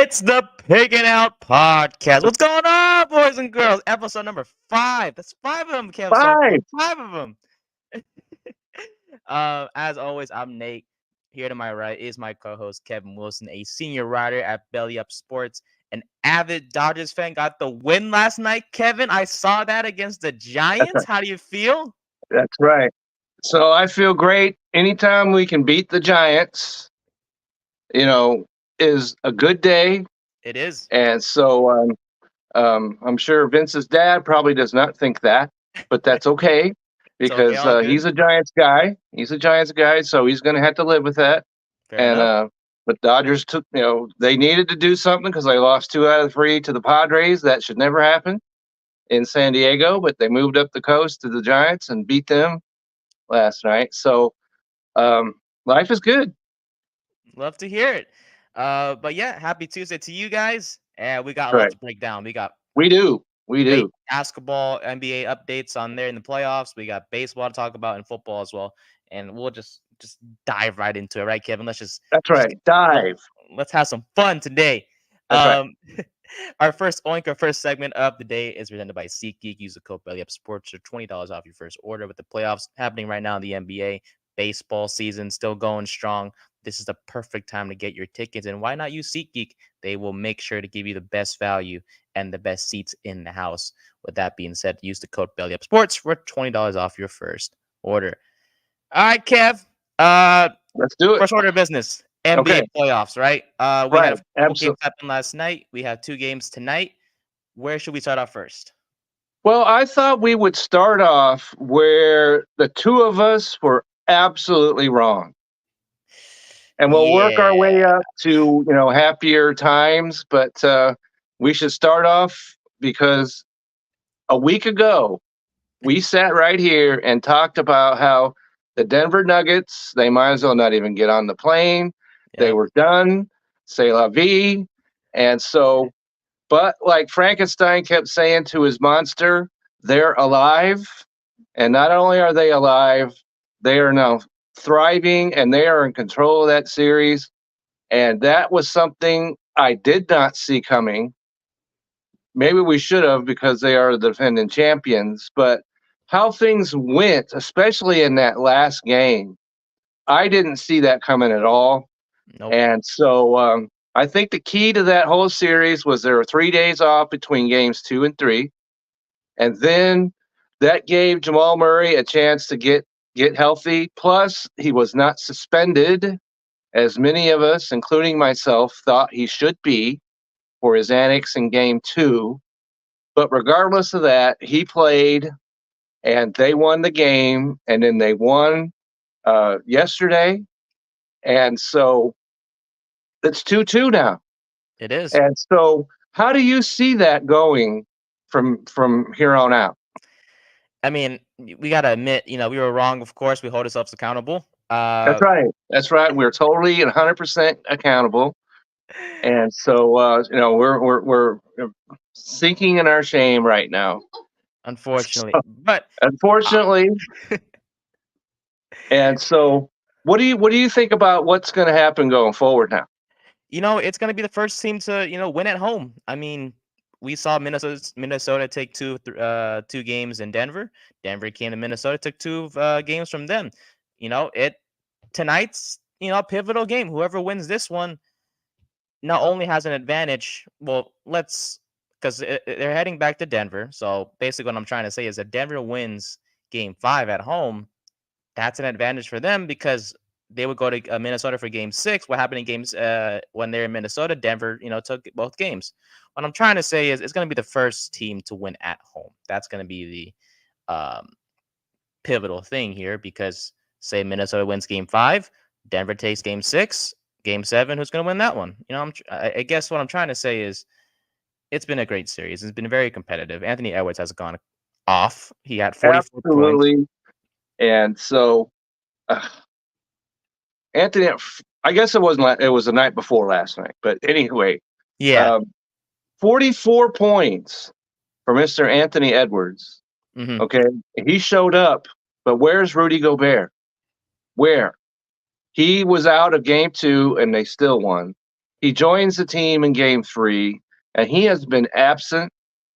It's the Piggin Out Podcast. What's going on, boys and girls? Episode number 5. That's 5 of them, Kev. So Five. 5 of them. As always, I'm Nate. Here to my right is my co-host Kevin Wilson, a senior writer at Belly Up Sports, an avid Dodgers fan. Got the win last night, Kevin. I saw that against the Giants. How do you feel? That's right. So I feel great. Anytime we can beat the Giants, is a good day. It is. And so I'm sure Vince's dad probably does not think that, but that's okay because all good. he's a Giants guy. He's a Giants guy, so he's going to have to live with that. Fair enough. But Dodgers took, they needed to do something because they lost 2 out of 3 to the Padres. That should never happen in San Diego, but they moved up the coast to the Giants and beat them last night. So life is good. Love to hear it. But yeah, happy Tuesday to you guys. And we got a lot Right. to break down. We got We do. basketball, NBA updates on there in the playoffs. We got baseball to talk about and football as well. And we'll just dive right into it, right, Kevin? That's right. Dive. Let's have some fun today. That's right. Our first segment of the day is presented by SeatGeek. Use the code BellyUpSports for $20 off your first order. With the playoffs happening right now in the NBA, baseball season still going strong. This is the perfect time to get your tickets. And why not use SeatGeek? They will make sure to give you the best value and the best seats in the house. With that being said, use the code BellyUpSports for $20 off your first order. All right, Kev. Let's do it. First order of business. NBA playoffs, right? We had a full game happen last night. We have 2 games tonight. Where should we start off first? Well, I thought we would start off where the 2 of us were absolutely wrong. And we'll work our way up to, happier times. But we should start off because a week ago, we sat right here and talked about how the Denver Nuggets, they might as well not even get on the plane. They were done. C'est la vie. And so, but like Frankenstein kept saying to his monster, they're alive. And not only are they alive, they are now thriving and they are in control of that series. And that was something I did not see coming. Maybe we should have because they are the defending champions. But how things went, especially in that last game, I didn't see that coming at all. Nope. And so I think the key to that whole series was there were 3 days off between games 2 and 3. And then that gave Jamal Murray a chance to get healthy. Plus, he was not suspended, as many of us, including myself, thought he should be for his antics in game 2. But regardless of that, he played, and they won the game, and then they won yesterday. And so it's 2-2 now. It is. And so how do you see that going from here on out? I mean, we got to admit, we were wrong, of course. We hold ourselves accountable. That's right. That's right. We're totally 100% accountable. And so, we're sinking in our shame right now. Unfortunately. Unfortunately. And so what do you think about what's going to happen going forward now? It's going to be the first team to, win at home. I mean, we saw Minnesota take 2 games in Denver. Denver came to Minnesota, took 2 games from them. Tonight's, pivotal game. Whoever wins this one not only has an advantage. Well, because they're heading back to Denver. So basically what I'm trying to say is that Denver wins game 5 at home. That's an advantage for them because they would go to Minnesota for game 6. What happened in games when they're in Minnesota? Denver, took both games. What I'm trying to say is it's going to be the first team to win at home. That's going to be the pivotal thing here because say Minnesota wins game 5, Denver takes game 6, game 7. Who's going to win that one? I guess what I'm trying to say is it's been a great series. It's been very competitive. Anthony Edwards has gone off. He had 44 points. And so, Anthony, I guess it was the night before last night. But anyway, 44 points for Mr. Anthony Edwards. Mm-hmm. Okay, he showed up, but where's Rudy Gobert? Where? He was out of game 2, and they still won. He joins the team in game 3, and he has been absent.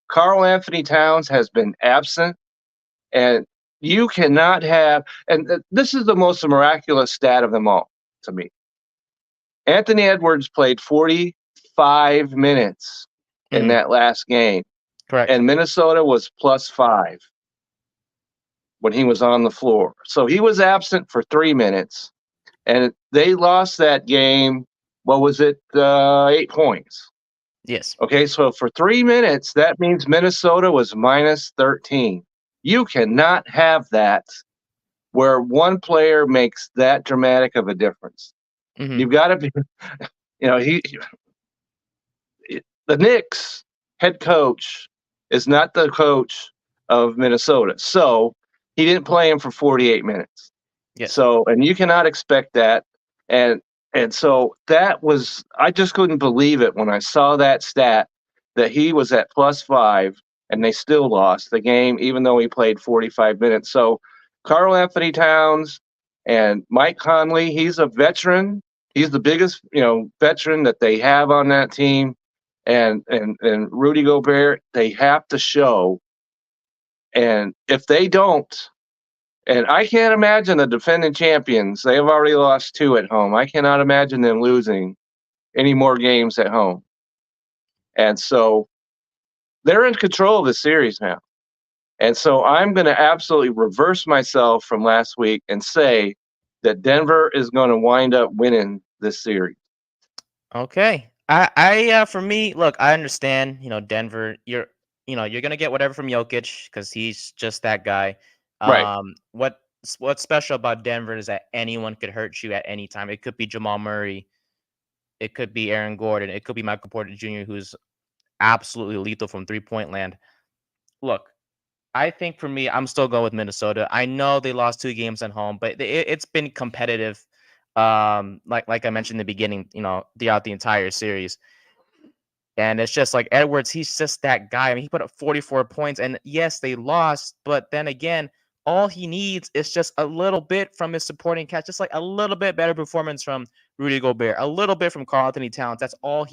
Karl Anthony Towns has been absent, and you cannot have, and this is the most miraculous stat of them all to me. Anthony Edwards played 45 minutes in Mhm. that last game, Correct. and Minnesota was +5 when he was on the floor. So he was absent for 3 minutes, and they lost that game. What was it? 8 points. Yes. Okay, so for 3 minutes, that means Minnesota was -13. You cannot have that where one player makes that dramatic of a difference. Mhm. You've got to be, he the Knicks head coach is not the coach of Minnesota. So he didn't play him for 48 minutes. Yes. So, and you cannot expect that. And so that was, I just couldn't believe it when I saw that stat that he was at +5 and they still lost the game, even though he played 45 minutes. So Karl Anthony Towns and Mike Conley, he's a veteran. He's the biggest, veteran that they have on that team. And Rudy Gobert, they have to show. And if they don't, and I can't imagine the defending champions, they have already lost 2 at home. I cannot imagine them losing any more games at home. And so they're in control of the series now. And so I'm going to absolutely reverse myself from last week and say that Denver is going to wind up winning this series. Okay. For me, look, I understand, Denver, you're gonna get whatever from Jokic because he's just that guy. Right. What's special about Denver is that anyone could hurt you at any time. It could be Jamal Murray, it could be Aaron Gordon, it could be Michael Porter Jr., who's absolutely lethal from 3-point land. Look, I think for me, I'm still going with Minnesota. I know they lost 2 games at home, but it's been competitive. Like I mentioned in the beginning, throughout the entire series. And it's just like Edwards, he's just that guy. I mean, he put up 44 points, and yes, they lost, but then again, all he needs is just a little bit from his supporting cast, just like a little bit better performance from Rudy Gobert, a little bit from Karl Anthony Towns. That's all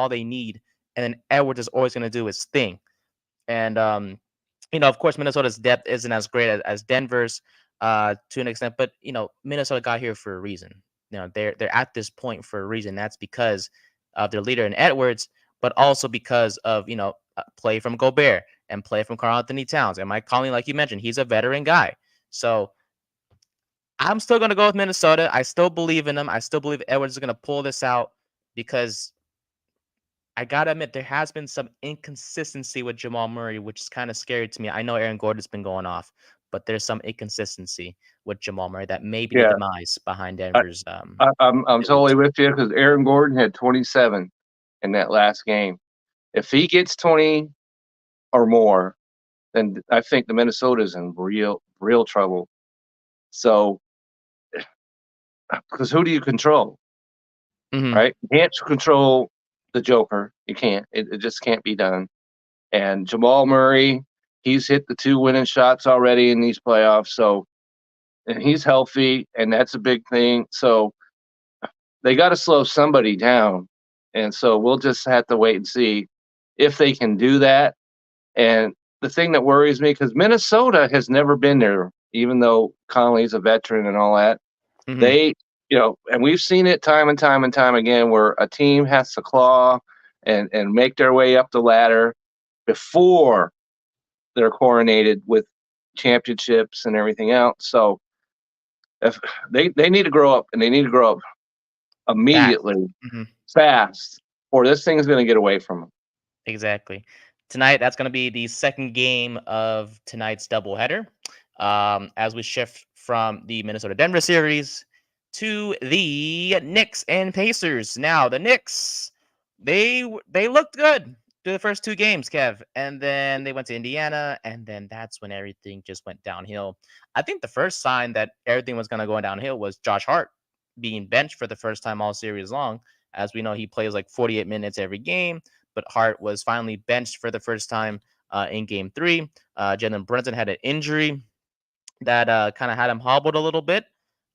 they need. And then Edwards is always going to do his thing. And of course, Minnesota's depth isn't as great as Denver's to an extent, but Minnesota got here for a reason. They're at this point for a reason. That's because of their leader in Edwards, but also because of play from Gobert and play from Karl Anthony Towns and Mike Conley, like you mentioned, he's a veteran guy. So I'm still gonna go with Minnesota. I still believe in them. I still believe Edwards is gonna pull this out because I gotta admit there has been some inconsistency with Jamal Murray, which is kind of scary to me. I know Aaron Gordon's been going off, but there's some inconsistency with Jamal Murray that may be the Yeah. demise behind I, Denver's I'm totally losing. with you because Aaron Gordon had 27 in that last game. If he gets 20 or more, then I think the Minnesota's in real trouble. So, because who do you control, Hmm. right? You can't control the Joker. You can't. It just can't be done. And Jamal Murray, he's hit the 2 winning shots already in these playoffs. So, and he's healthy, and that's a big thing. So they got to slow somebody down. And so we'll just have to wait and see if they can do that. And the thing that worries me, because Minnesota has never been there, even though Conley's a veteran and all that, Hmm. they, and we've seen it time and time and time again where a team has to claw and make their way up the ladder before they're coronated with championships and everything else. So if they need to grow up, and they need to grow up Fast. immediately, Hmm. fast, or this thing's going to get away from them. Exactly. Tonight, that's going to be the second game of tonight's doubleheader. As we shift from the Minnesota Denver series to the Knicks and Pacers. Now, the Knicks, they looked good through the first 2 games, Kev, and then they went to Indiana, and then that's when everything just went downhill. I think the first sign that everything was going to go downhill was Josh Hart being benched for the first time all series long. As we know, he plays like 48 minutes every game, but Hart was finally benched for the first time in game 3. Jalen Brunson had an injury that kind of had him hobbled a little bit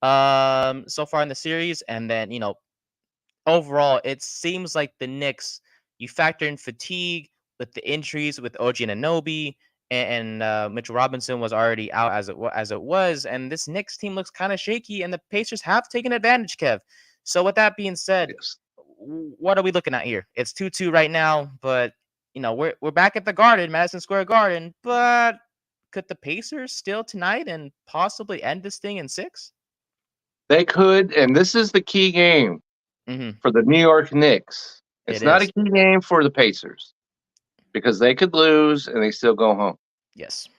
so far in the series. And then, overall, it seems like the Knicks, you factor in fatigue with the injuries with OG Anunoby, and Mitchell Robinson was already out as it was, and this Knicks team looks kind of shaky, and the Pacers have taken advantage, Kev. So with that being said, Yes. what are we looking at here? It's 2-2 right now, but we're back at the Garden, Madison Square Garden, but could the Pacers still tonight and possibly end this thing in 6? They could, and this is the key game Mm-hmm. for the New York Knicks. It It's not a is. key game for the Pacers because they could lose and they still go home. Yes.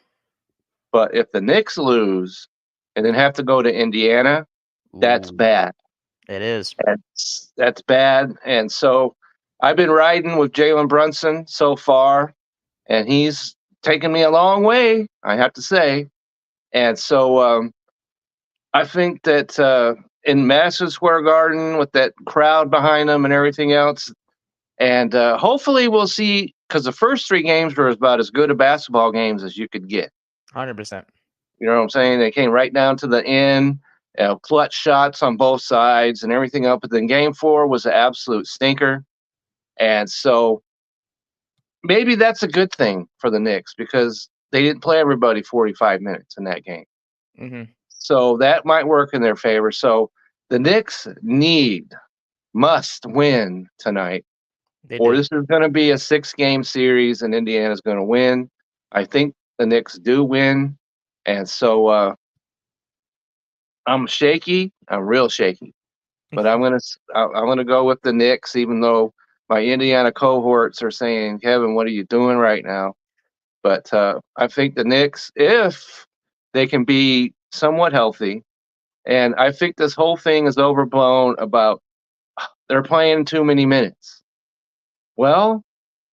But if the Knicks lose and then have to go to Indiana, that's Ooh, bad. it is. That's bad. And so I've been riding with Jalen Brunson so far, and he's taken me a long way, I have to say. And so I think that in Madison Square Garden with that crowd behind them and everything else, and hopefully we'll see, because the first 3 games were about as good a basketball games as you could get. 100%. You know what I'm saying? They came right down to the end, clutch shots on both sides and everything else. But then game 4 was an absolute stinker. And so maybe that's a good thing for the Knicks because they didn't play everybody 45 minutes in that game. Mm-hmm. So that might work in their favor. So the Knicks must win tonight, They or do. this is going to be a 6-game series and Indiana's going to win. I think the Knicks do win. And so I'm shaky. I'm real shaky, but I'm gonna go with the Knicks, even though my Indiana cohorts are saying, "Kevin, what are you doing right now?" But I think the Knicks, if they can be somewhat healthy, and I think this whole thing is overblown about they're playing too many minutes. Well,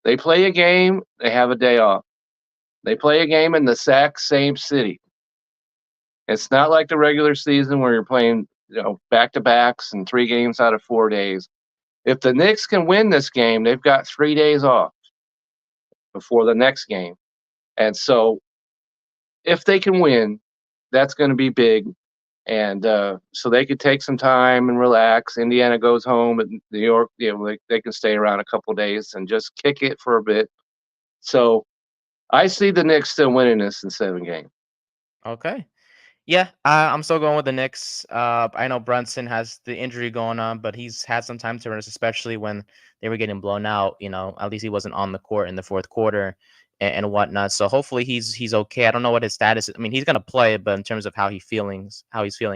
they play a game, they have a day off. They play a game in the exact same city. It's not like the regular season where you're playing, back to backs and 3 games out of 4 days. If the Knicks can win this game, they've got 3 days off before the next game. And so if they can win, that's going to be big. And so they could take some time and relax. Indiana goes home, and New York, they can stay around a couple days and just kick it for a bit. So I see the Knicks still winning this in 7 games. Okay. Yeah, I'm still going with the Knicks. I know Brunson has the injury going on, but he's had some time to rest, especially when they were getting blown out. At least he wasn't on the court in the fourth quarter and whatnot. So hopefully he's okay. I don't know what his status is. I mean, he's gonna play, but in terms of how he's feeling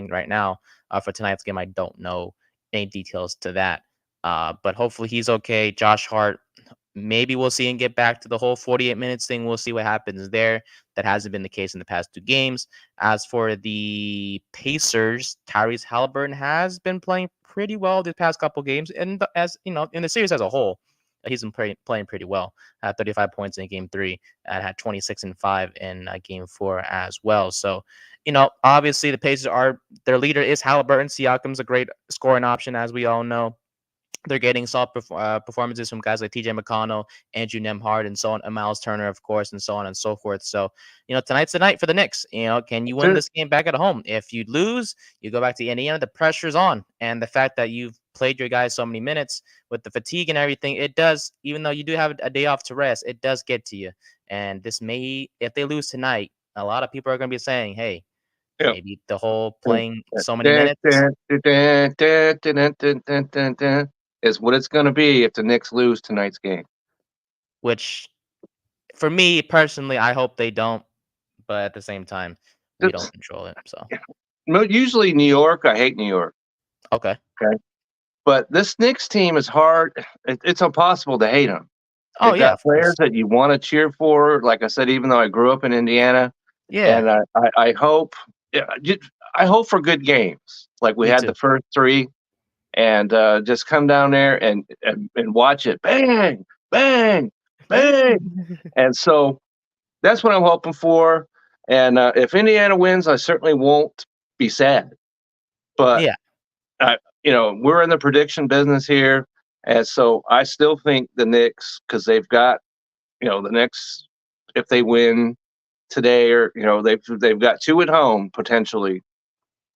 right now for tonight's game, I don't know any details to that. But hopefully he's okay. Josh Hart, maybe we'll see him get back to the whole 48 minutes thing. We'll see what happens there. That hasn't been the case in the past 2 games. As for the Pacers, Tyrese Haliburton has been playing pretty well the past couple games, and as you know, in the series as a whole, he's been playing pretty well. 35 points in game 3, had 26 and 5 in game 4 as well. So, obviously the Pacers their leader is Haliburton. Siakam's a great scoring option, as we all know. They're getting solid performances from guys like TJ McConnell, Andrew Nemhard, and so on, and Miles Turner, of course, and so on and so forth. So, tonight's the night for the Knicks. Can you win That's it. this game back at home? If you lose, you go back to Indiana. The pressure's on, and the fact that you've played your guys so many minutes with the fatigue and everything, it does. Even though you do have a day off to rest, it does get to you. And if they lose tonight, a lot of people are going to be saying, "Hey, Yeah. maybe the whole playing so many Dun, minutes." dun, dun, dun, dun, dun, dun, dun, dun, dun, is what it's going to be if the Knicks lose tonight's game. Which, for me personally, I hope they don't. But at the same time, we don't It's control it. So usually New York. I hate New York. okay. Okay, but this Knicks team is hard. It's impossible to hate them. Oh They've yeah, got of players course. that you want to cheer for. Like I said, even though I grew up in Indiana, Yeah, and I hope, yeah, I hope for good games like we me had too. the first 3, and just come down there and watch it, bang, bang, bang, and so that's what I'm hoping for. And if Indiana wins, I certainly won't be sad. But Yeah. we're in the prediction business here, and so I still think the Knicks, because they've got, the Knicks, if they win today, or they've got 2 at home potentially.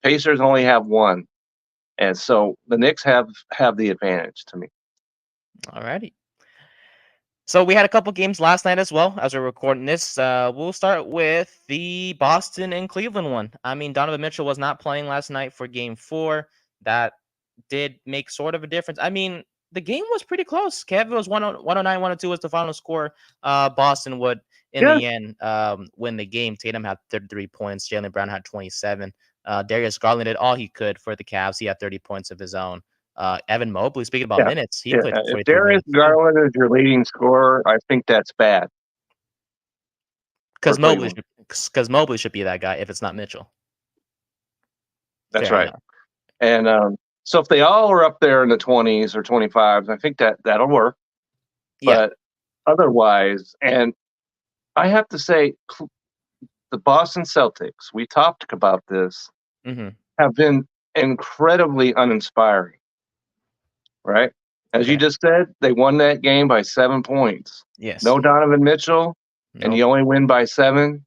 Pacers only have 1, And so the Knicks have the advantage to me. Alrighty. So we had a couple games last night as well as we're recording this. We'll start with the Boston and Cleveland one. I mean, Donovan Mitchell was not playing last night for game 4. That did make sort of a difference. I mean, the game was pretty close. Kevin was 109, 102 was the final score. Boston would, in Yeah. the end, win the game. Tatum had 33 points. Jaylen Brown had 27. Darius Garland did all he could for the Cavs. He had 30 points of his own. Evan Mobley, speaking about Yeah. minutes, he Yeah. played If 43 Darius minutes. Garland is your leading scorer, I think that's bad. Because for Mobley, Cleveland. Mobley should be that guy if it's not Mitchell. That's Fair right. enough. And so if they all are up there in the 20s or 25s, I think that'll work. Yeah. But otherwise, and I have to say, the Boston Celtics, we talked about this, Mm-hmm. have been incredibly uninspiring, right? As you Okay. just said, they won that game by 7 points. Yes. No Donovan Mitchell, and Nope. you only win by 7.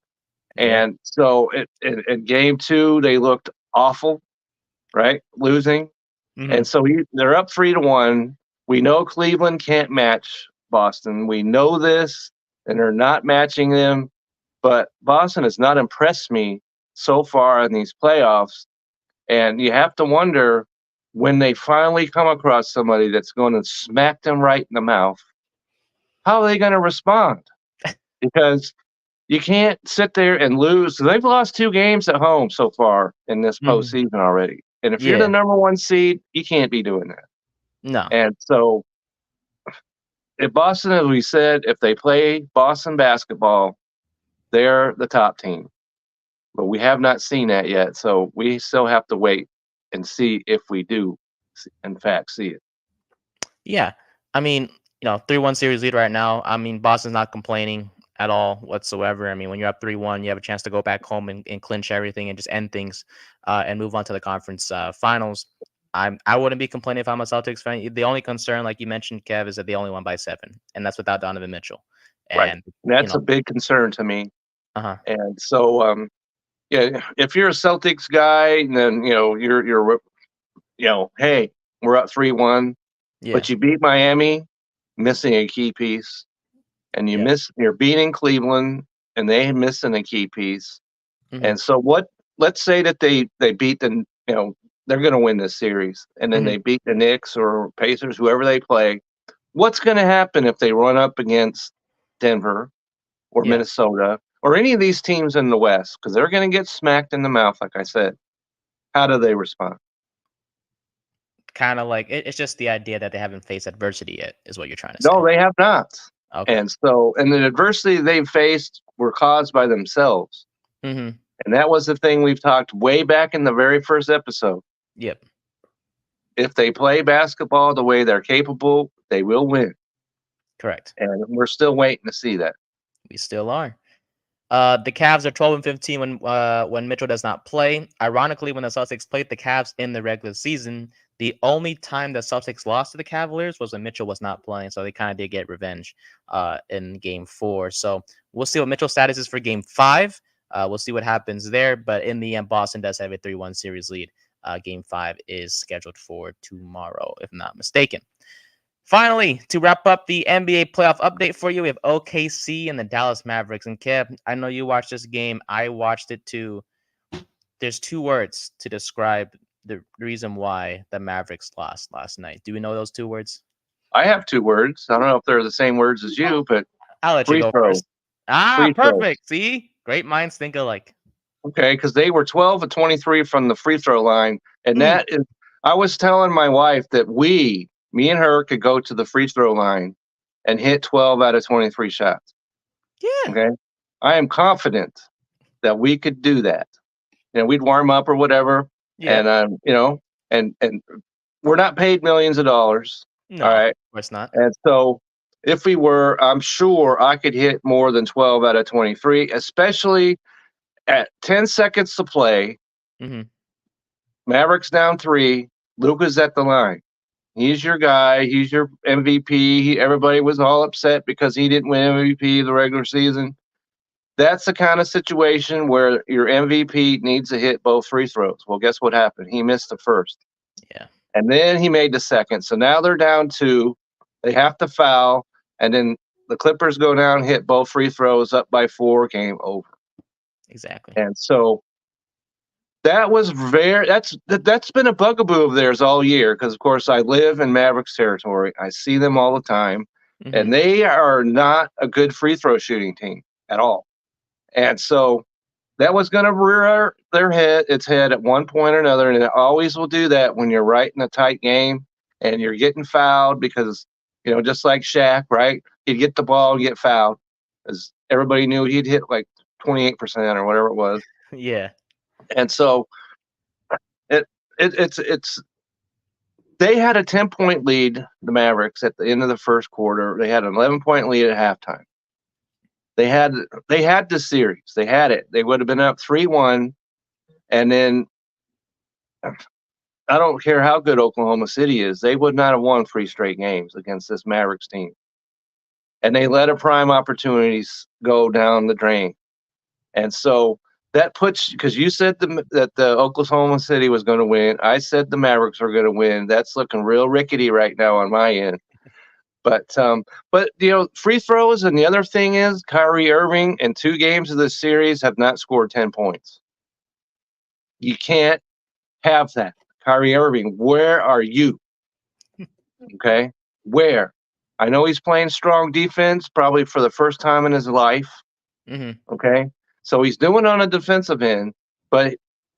Yeah. And so in game 2, they looked awful, right? Losing. Mm-hmm. And so they're up 3-1. We know Cleveland can't match Boston. We know this, and they're not matching them. But Boston has not impressed me so far in these playoffs. And you have to wonder, when they finally come across somebody that's going to smack them right in the mouth, how are they going to respond? Because you can't sit there and lose. They've lost 2 games at home so far in this postseason already. And if you're the Yeah. number 1 seed, you can't be doing that. No. And so if Boston, as we said, if they play Boston basketball, they're the top team. But we have not seen that yet. So we still have to wait and see if we do, in fact, see it. Yeah. I mean, 3-1 series lead right now. I mean, Boston's not complaining at all whatsoever. I mean, when you're up 3-1, you have a chance to go back home and clinch everything and just end things and move on to the conference finals. I wouldn't be complaining if I'm a Celtics fan. The only concern, like you mentioned, Kev, is that they only won by 7, and that's without Donovan Mitchell. Right. And That's a big concern to me. Uh-huh. And so, yeah, if you're a Celtics guy, then you're hey, we're up 3-1, Yeah. but you beat Miami, missing a key piece, and you're beating Cleveland, and they missing a key piece. Mhm. And so let's say that they beat they're going to win this series, and then they beat the Knicks or Pacers, whoever they play. What's going to happen if they run up against Denver or Minnesota or any of these teams in the West? Because they're going to get smacked in the mouth, like I said. How do they respond? Kind of like it's just the idea that they haven't faced adversity yet, is what you're trying to say. No, they have not. Okay. And the adversity they've faced were caused by themselves. Mm-hmm. And that was the thing we've talked way back in the very first episode. Yep. If they play basketball the way they're capable, they will win. Correct. And we're still waiting to see that. We still are. The Cavs are 12-15 when Mitchell does not play. Ironically, when the Celtics played the Cavs in the regular season, the only time the Celtics lost to the Cavaliers was when Mitchell was not playing. So they kind of did get revenge in game 4. So we'll see what Mitchell's status is for game 5. We'll see what happens there. But in the end, Boston does have a 3-1 series lead. Game 5 is scheduled for tomorrow, if I'm not mistaken. Finally, to wrap up the NBA playoff update for you, we have OKC and the Dallas Mavericks. And Kev, I know you watched this game. I watched it too. There's 2 words to describe the reason why the Mavericks lost last night. Do we know those 2 words? I have 2 words. I don't know if they're the same words as you, but I'll let you go first. Perfect. See? Great minds think alike. Okay, because they were 12 of 23 from the free throw line. And that is, I was telling my wife that me and her could go to the free throw line and hit 12 out of 23 shots. Yeah. Okay. I am confident that we could do that. We'd warm up or whatever. Yeah. And and we're not paid millions of dollars. No, all right. Of course not. And so if we were, I'm sure I could hit more than 12 out of 23, especially at 10 seconds to play. Mm-hmm. Mavericks down 3. Luka's at the line. He's your guy. He's your MVP. Everybody was all upset because he didn't win MVP of the regular season. That's the kind of situation where your MVP needs to hit both free throws. Well, guess what happened? He missed the first. Yeah. And then he made the second. So now they're down 2. They have to foul, and then the Clippers go down, hit both free throws, up by 4, game over. Exactly. And so that was that's been a bugaboo of theirs all year because, of course, I live in Mavericks territory. I see them all the time, and they are not a good free throw shooting team at all. And so that was going to rear its head at one point or another, and it always will do that when you're right in a tight game and you're getting fouled because, just like Shaq, right? He'd get the ball, get fouled, as everybody knew he'd hit like 28% or whatever it was. Yeah. And so it's they had a 10-point lead, the Mavericks, at the end of the first quarter. They had an 11-point lead at halftime. They had the series. They had it. They would have been up 3-1, and then I don't care how good Oklahoma City is, they would not have won 3 straight games against this Mavericks team. And they let a prime opportunities go down the drain. And so that puts, because you said that the Oklahoma City was going to win. I said the Mavericks were going to win. That's looking real rickety right now on my end. But free throws, and the other thing is Kyrie Irving in 2 games of this series have not scored 10 points. You can't have that. Kyrie Irving, where are you? Okay, where? I know he's playing strong defense, probably for the first time in his life. Okay, so he's doing on a defensive end, but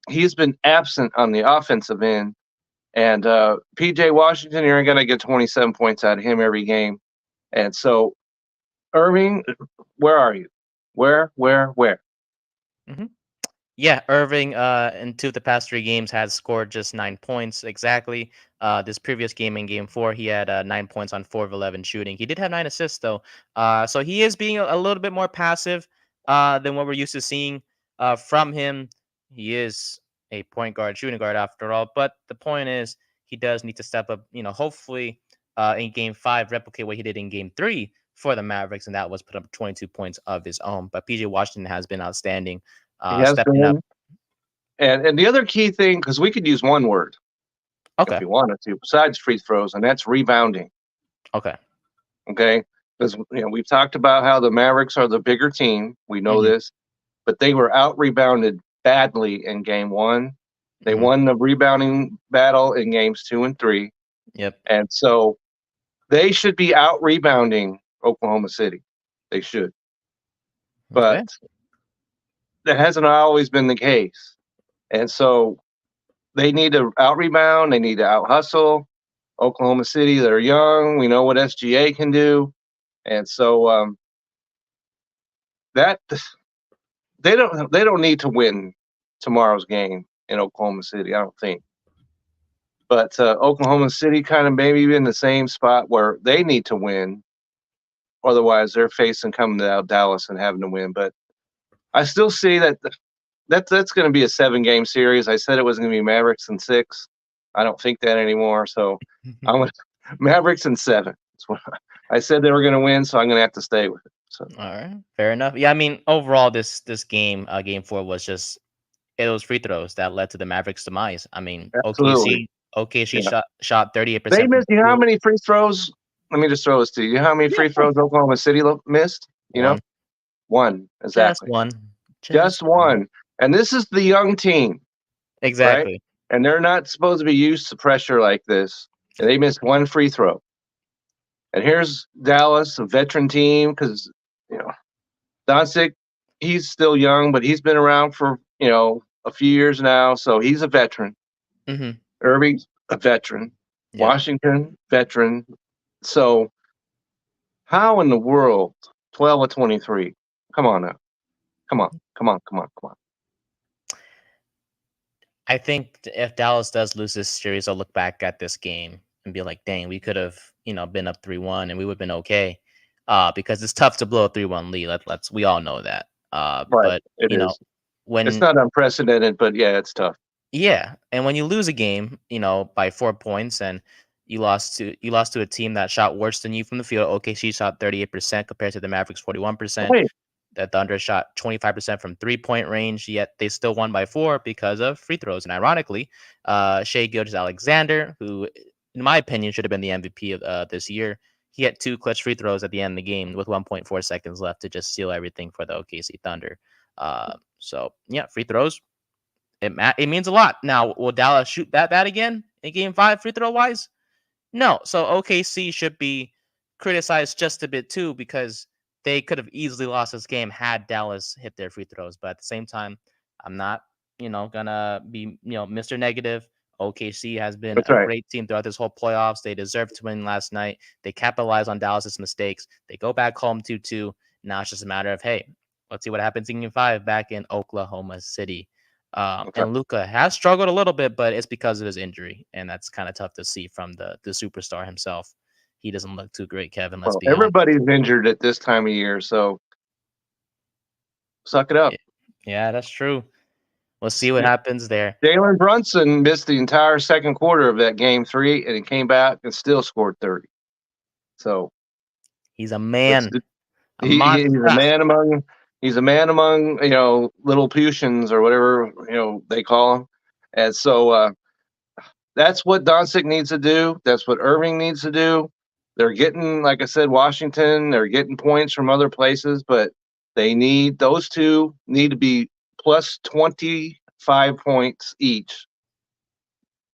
he's been absent on the offensive end. And PJ Washington, you're going to get 27 points out of him every game. And so, Irving, where are you? Where? Yeah, Irving in 2 of the past 3 games has scored just 9 points exactly. This previous game in Game 4, he had 9 points on 4 of 11 shooting. He did have 9 assists though, so he is being a little bit more passive than what we're used to seeing from him. He is a point guard, shooting guard after all. But the point is, he does need to step up. Hopefully in Game 5, replicate what he did in Game 3 for the Mavericks, and that was put up 22 points of his own. But PJ Washington has been outstanding. He has Stepping been. up. And the other key thing, because we could use one word if we wanted to, besides free throws, and that's rebounding. Okay. Because we've talked about how the Mavericks are the bigger team. We know this, but they were out rebounded badly in Game 1. They won the rebounding battle in Games 2 and 3. Yep. And so they should be out rebounding Oklahoma City. They should. But that hasn't always been the case. And so they need to out rebound. They need to out hustle Oklahoma City. They're young. We know what SGA can do. And so that they don't need to win tomorrow's game in Oklahoma City, I don't think. But Oklahoma City kind of maybe in the same spot where they need to win. Otherwise, they're facing coming to Dallas and having to win. But I still see that's going to be a 7-game series. I said it was going to be Mavericks in 6. I don't think that anymore. So I'm with Mavericks in 7. That's what I said they were going to win, so I'm going to have to stay with it. So. All right, fair enough. Yeah, I mean, overall, this game, Game 4, was just those free throws that led to the Mavericks' demise. I mean, OKC shot 38%. They missed. You know how many free throws? Let me just throw this to you. You know how many free throws Oklahoma City missed? One exactly. Just one. And this is the young team. Exactly. Right? And they're not supposed to be used to pressure like this. And they missed one free throw. And here's Dallas, a veteran team, because Doncic, he's still young, but he's been around for a few years now, so he's a veteran. Irving's a veteran. Washington, veteran. So how in the world 12 of 23? Come on now. Come on. I think if Dallas does lose this series, they'll look back at this game and be like, dang, we could have, been up 3-1 and we would have been okay. Because it's tough to blow a 3-1 lead. We all know that. Right. But it is. When it's not unprecedented, but yeah, it's tough. Yeah. And when you lose a game, by 4 points, and you lost to a team that shot worse than you from the field. OKC shot 38% compared to the Mavericks 41%. Wait, The Thunder shot 25% from 3-point range, yet they still won by 4 because of free throws. And ironically, Shai Gilgeous-Alexander, who, in my opinion, should have been the MVP of this year, he had 2 clutch free throws at the end of the game with 1.4 seconds left to just seal everything for the OKC Thunder. So, yeah, free throws, it means a lot. Now, will Dallas shoot that bad again in Game 5 free throw-wise? No. So OKC should be criticized just a bit too, because they could have easily lost this game had Dallas hit their free throws. But at the same time, I'm not, gonna be, Mr. Negative. OKC has been That's a right. great team throughout this whole playoffs. They deserved to win last night. They capitalized on Dallas's mistakes. They go back home 2-2. Now it's just a matter of, hey, let's see what happens in Game 5 back in Oklahoma City. And Luka has struggled a little bit, but it's because of his injury, and that's kind of tough to see from the superstar himself. He doesn't look too great, Kevin. Let's be honest. Everybody's injured at this time of year, so suck it up. Yeah, that's true. We'll see what happens there. Jalen Brunson missed the entire second quarter of that Game 3, and he came back and still scored 30. So he's a man. He's a man among little Putians or whatever they call them. And so that's what Doncic needs to do. That's what Irving needs to do. They're getting, like I said, Washington. They're getting points from other places, but those two need to be plus 25 points each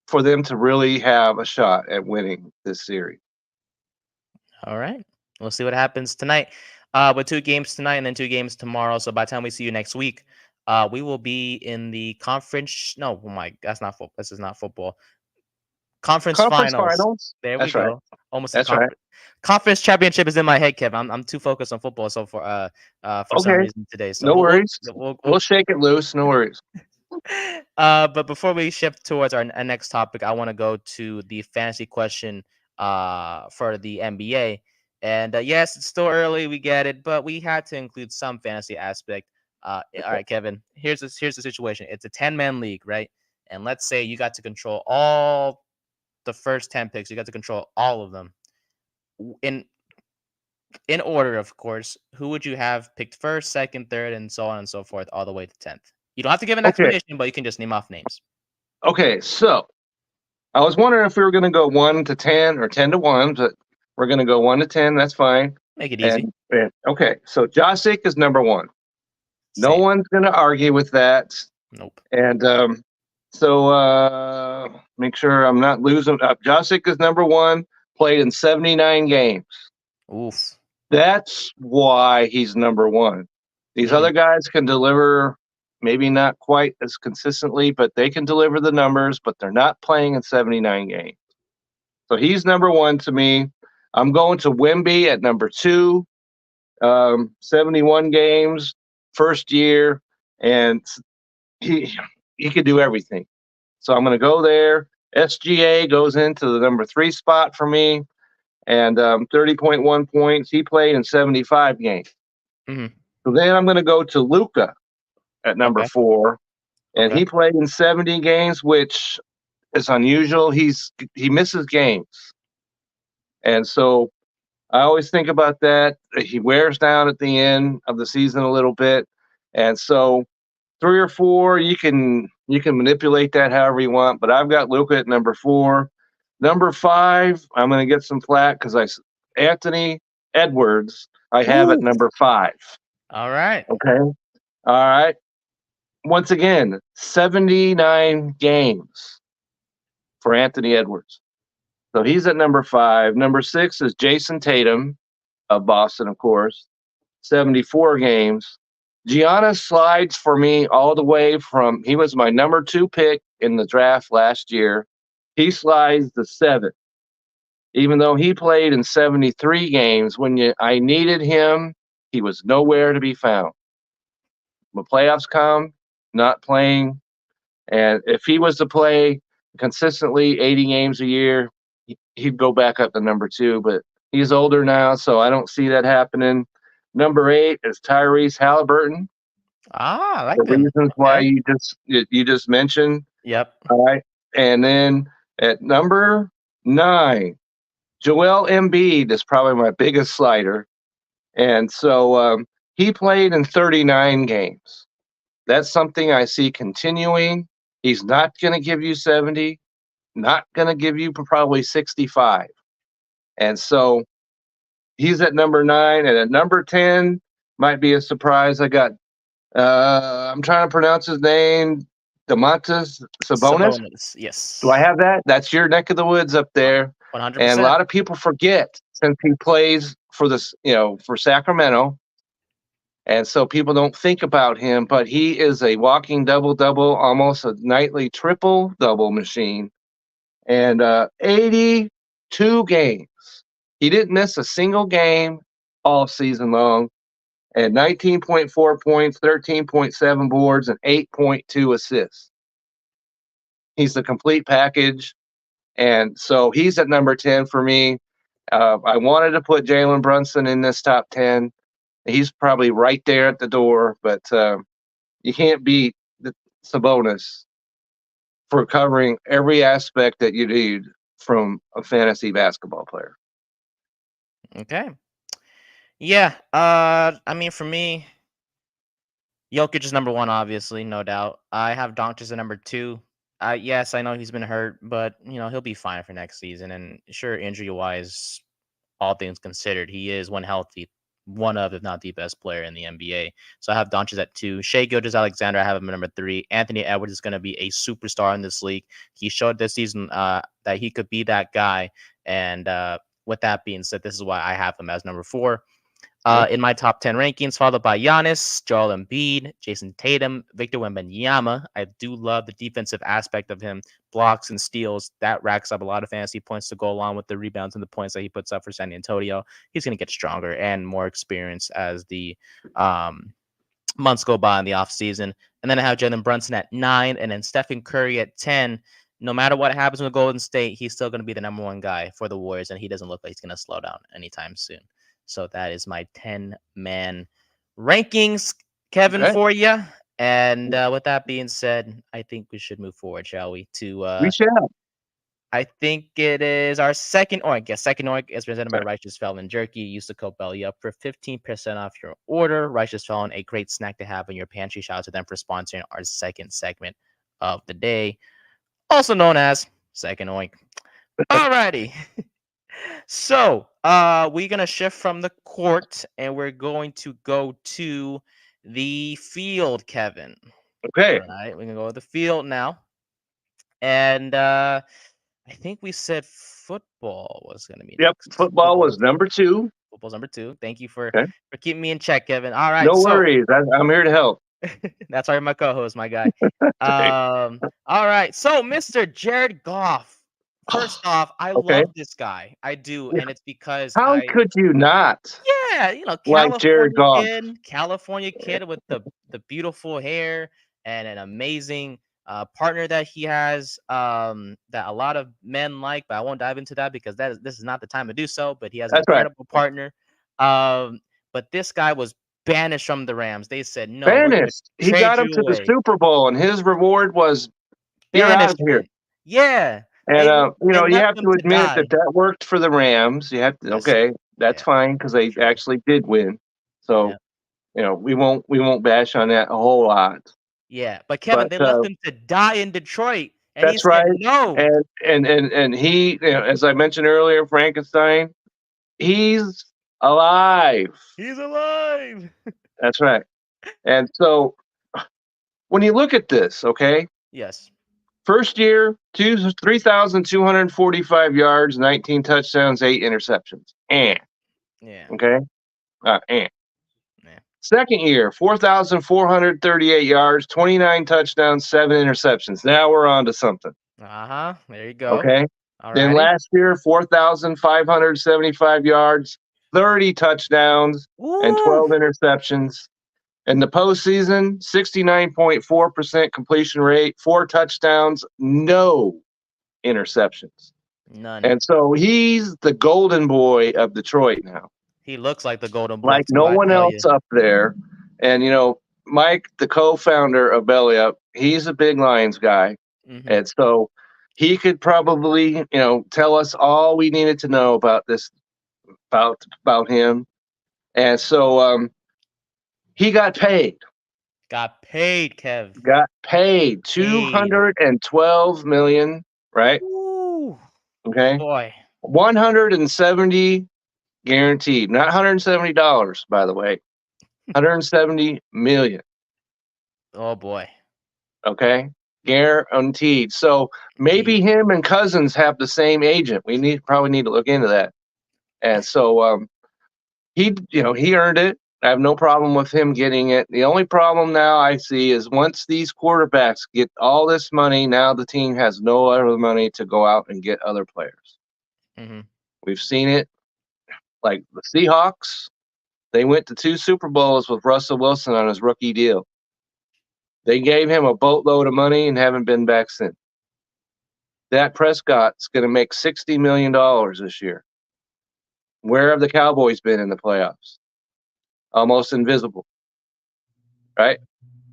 for them to really have a shot at winning this series. All right, we'll see what happens tonight. With 2 games tonight and then 2 games tomorrow. So by the time we see you next week, we will be in the conference. No, oh my, that's not football. This is not football. Conference finals. There we go. Almost. That's right. Conference championship is in my head, Kevin. I'm too focused on football for some reason today. So no worries. We'll shake it loose. No worries. But before we shift towards our next topic, I want to go to the fantasy question for the NBA. And yes, it's still early, we get it, but we had to include some fantasy aspect. All right, Kevin, here's the situation. It's a 10-man league, right? And let's say you got to control all the first 10 picks. You got to control all of them. In order, of course. Who would you have picked first, second, third, and so on and so forth, all the way to 10th? You don't have to give an explanation, but you can just name off names. Okay, so I was wondering if we were going to go 1 to 10 or 10 to 1, but we're going to go 1 to 10. That's fine. Make it easy. Okay, so Josic is number 1. No one's going to argue with that. Nope. And so make sure I'm not losing. Josic is number 1, played in 79 games. Oof. That's why he's number 1. These other guys can deliver, maybe not quite as consistently, but they can deliver the numbers, but they're not playing in 79 games. So he's number 1 to me. I'm going to Wemby at number 2, 71 games, first year, and he could do everything. So I'm going to go there. SGA goes into the number 3 spot for me, and 30.1 points. He played in 75 games. Mm-hmm. So then I'm going to go to Luka at number 4, and he played in 70 games, which is unusual. He misses games. And so I always think about that. He wears down at the end of the season a little bit. And so 3 or 4, you can manipulate that however you want, but I've got Luka at number 4. Number 5, I'm going to get some flack because Anthony Edwards, I have at number 5. All right. Okay. All right. Once again, 79 games for Anthony Edwards. So he's at number 5. Number 6 is Jason Tatum of Boston, of course. 74 games. Giannis slides for me all the way from, he was my number 2 pick in the draft last year. He slides to 7th. Even though he played in 73 games, when I needed him, he was nowhere to be found. When playoffs come, not playing. And if he was to play consistently 80 games a year, he'd go back up to number 2, but he's older now, so I don't see that happening. Number 8 is Tyrese Haliburton. I like the reasons why you just mentioned. Yep. All right. And then at number 9, Joel Embiid is probably my biggest slider. And so He played in 39 games. That's something I see continuing. He's not going to give you 70, not going to give you probably 65. And so he's at number 9. And at number 10, might be a surprise. I got, I'm trying to pronounce his name, Domantas Sabonis. Sabonis, yes. Do I have that? That's your neck of the woods up there. 100%. And a lot of people forget since he plays for this, for Sacramento. And so people don't think about him, but he is a walking double-double, almost a nightly triple-double machine. And 82 games. He didn't miss a single game all season long. And 19.4 points, 13.7 boards, and 8.2 assists. He's the complete package. And so he's at number 10 for me. I wanted to put Jalen Brunson in this top 10. He's probably right there at the door, but you can't beat the Sabonis for covering every aspect that you need from a fantasy basketball player. Okay. Yeah. I mean, for me, Jokic is number 1, obviously, no doubt. I have Doncic at number 2. Yes, I know he's been hurt, but he'll be fine for next season. And sure, injury-wise, all things considered, he is, when healthy, one of, if not the best player in the NBA. So I have Doncic at 2. Shai Gilgeous-Alexander, I have him at number 3. Anthony Edwards is going to be a superstar in this league. He showed this season that he could be that guy. And with that being said, this is why I have him as number 4. In my top 10 rankings, followed by Giannis, Joel Embiid, Jason Tatum, Victor Wembanyama. I do love the defensive aspect of him. Blocks and steals, that racks up a lot of fantasy points to go along with the rebounds and the points that he puts up for San Antonio. He's going to get stronger and more experience as the months go by in the offseason. And then I have Jalen Brunson at 9, and then Stephen Curry at 10. No matter what happens with Golden State, he's still going to be the number 1 guy for the Warriors, and he doesn't look like he's going to slow down anytime soon. So that is my 10-man rankings, Kevin, for you. And with that being said, I think we should move forward, shall we? We shall. I think it is our second oink. Yes, second oink is presented by Righteous Felon Jerky. Use the code Belly Up for 15% off your order. Righteous Felon, a great snack to have in your pantry. Shout out to them for sponsoring our second segment of the day, also known as Second Oink. Alrighty. So, we're going to shift from the court and we're going to go to the field, Kevin. Okay. All right, we're going to go to the field now. And I think we said football was going to be next. Football was number 2. Football's number 2. Thank you for keeping me in check, Kevin. All right. No worries. I'm here to help. That's why you're my co-host, my guy. All right. So, Mr. Jared Goff. First off, I love this guy. I do, and it's because how could you not? Yeah, like Jared Goff, California kid with the beautiful hair and an amazing partner that he has that a lot of men like, but I won't dive into that because this is not the time to do so. But he has an incredible partner. But this guy was banished from the Rams. They said no. Banished. He got him to the Super Bowl, and his reward was banishment. Yeah. And you have to admit that worked for the Rams. You have to, that's fine because they actually did win. So, we won't bash on that a whole lot. Yeah, but Kevin, they left him to die in Detroit. And that's right. No. And he, as I mentioned earlier, Frankenstein, he's alive. He's alive. That's right. And so, when you look at this, yes. First year, 3,245 yards, 19 touchdowns, 8 interceptions. Yeah. Okay. Yeah. Second year, 4,438 yards, 29 touchdowns, 7 interceptions. Now we're on to something. There you go. Okay. Alrighty. Then last year, 4,575 yards, 30 touchdowns, and 12 interceptions. In the postseason, 69.4% completion rate, 4 touchdowns, no interceptions. None. And so he's the golden boy of Detroit now. He looks like the golden boy. Like no one else up there. And, Mike, the co-founder of Belly Up, he's a big Lions guy. Mm-hmm. And so he could probably, tell us all we needed to know about this, about him. And so, He got paid. Got paid, Kev. Got paid Paid. 212 million, right? Ooh, Okay. boy. 170 guaranteed. Not $170, by the way. 170 million. Oh boy. Okay. Guaranteed. So maybe him and Cousins have the same agent. We probably need to look into that. And so he earned it. I have no problem with him getting it. The only problem now I see is once these quarterbacks get all this money, now the team has no other money to go out and get other players. Mm-hmm. We've seen it, like the Seahawks. They went to 2 Super Bowls with Russell Wilson on his rookie deal. They gave him a boatload of money and haven't been back since. Dak Prescott's going to make $60 million this year. Where have the Cowboys been in the playoffs? Almost invisible, right?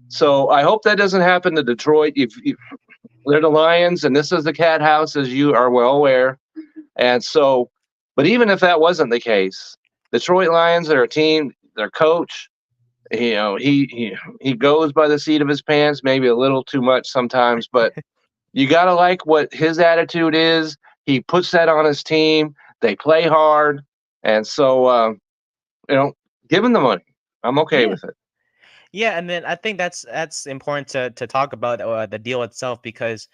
So I hope that doesn't happen to Detroit. If they're the Lions, and this is the cat house, as you are well aware. And so, but even if that wasn't the case, Detroit Lions are a team. Their coach, he goes by the seat of his pants, maybe a little too much sometimes, but you gotta like what his attitude is. He puts that on his team. They play hard, and so give him the money. I'm okay with it. Yeah, and then I think that's important to talk about the deal itself because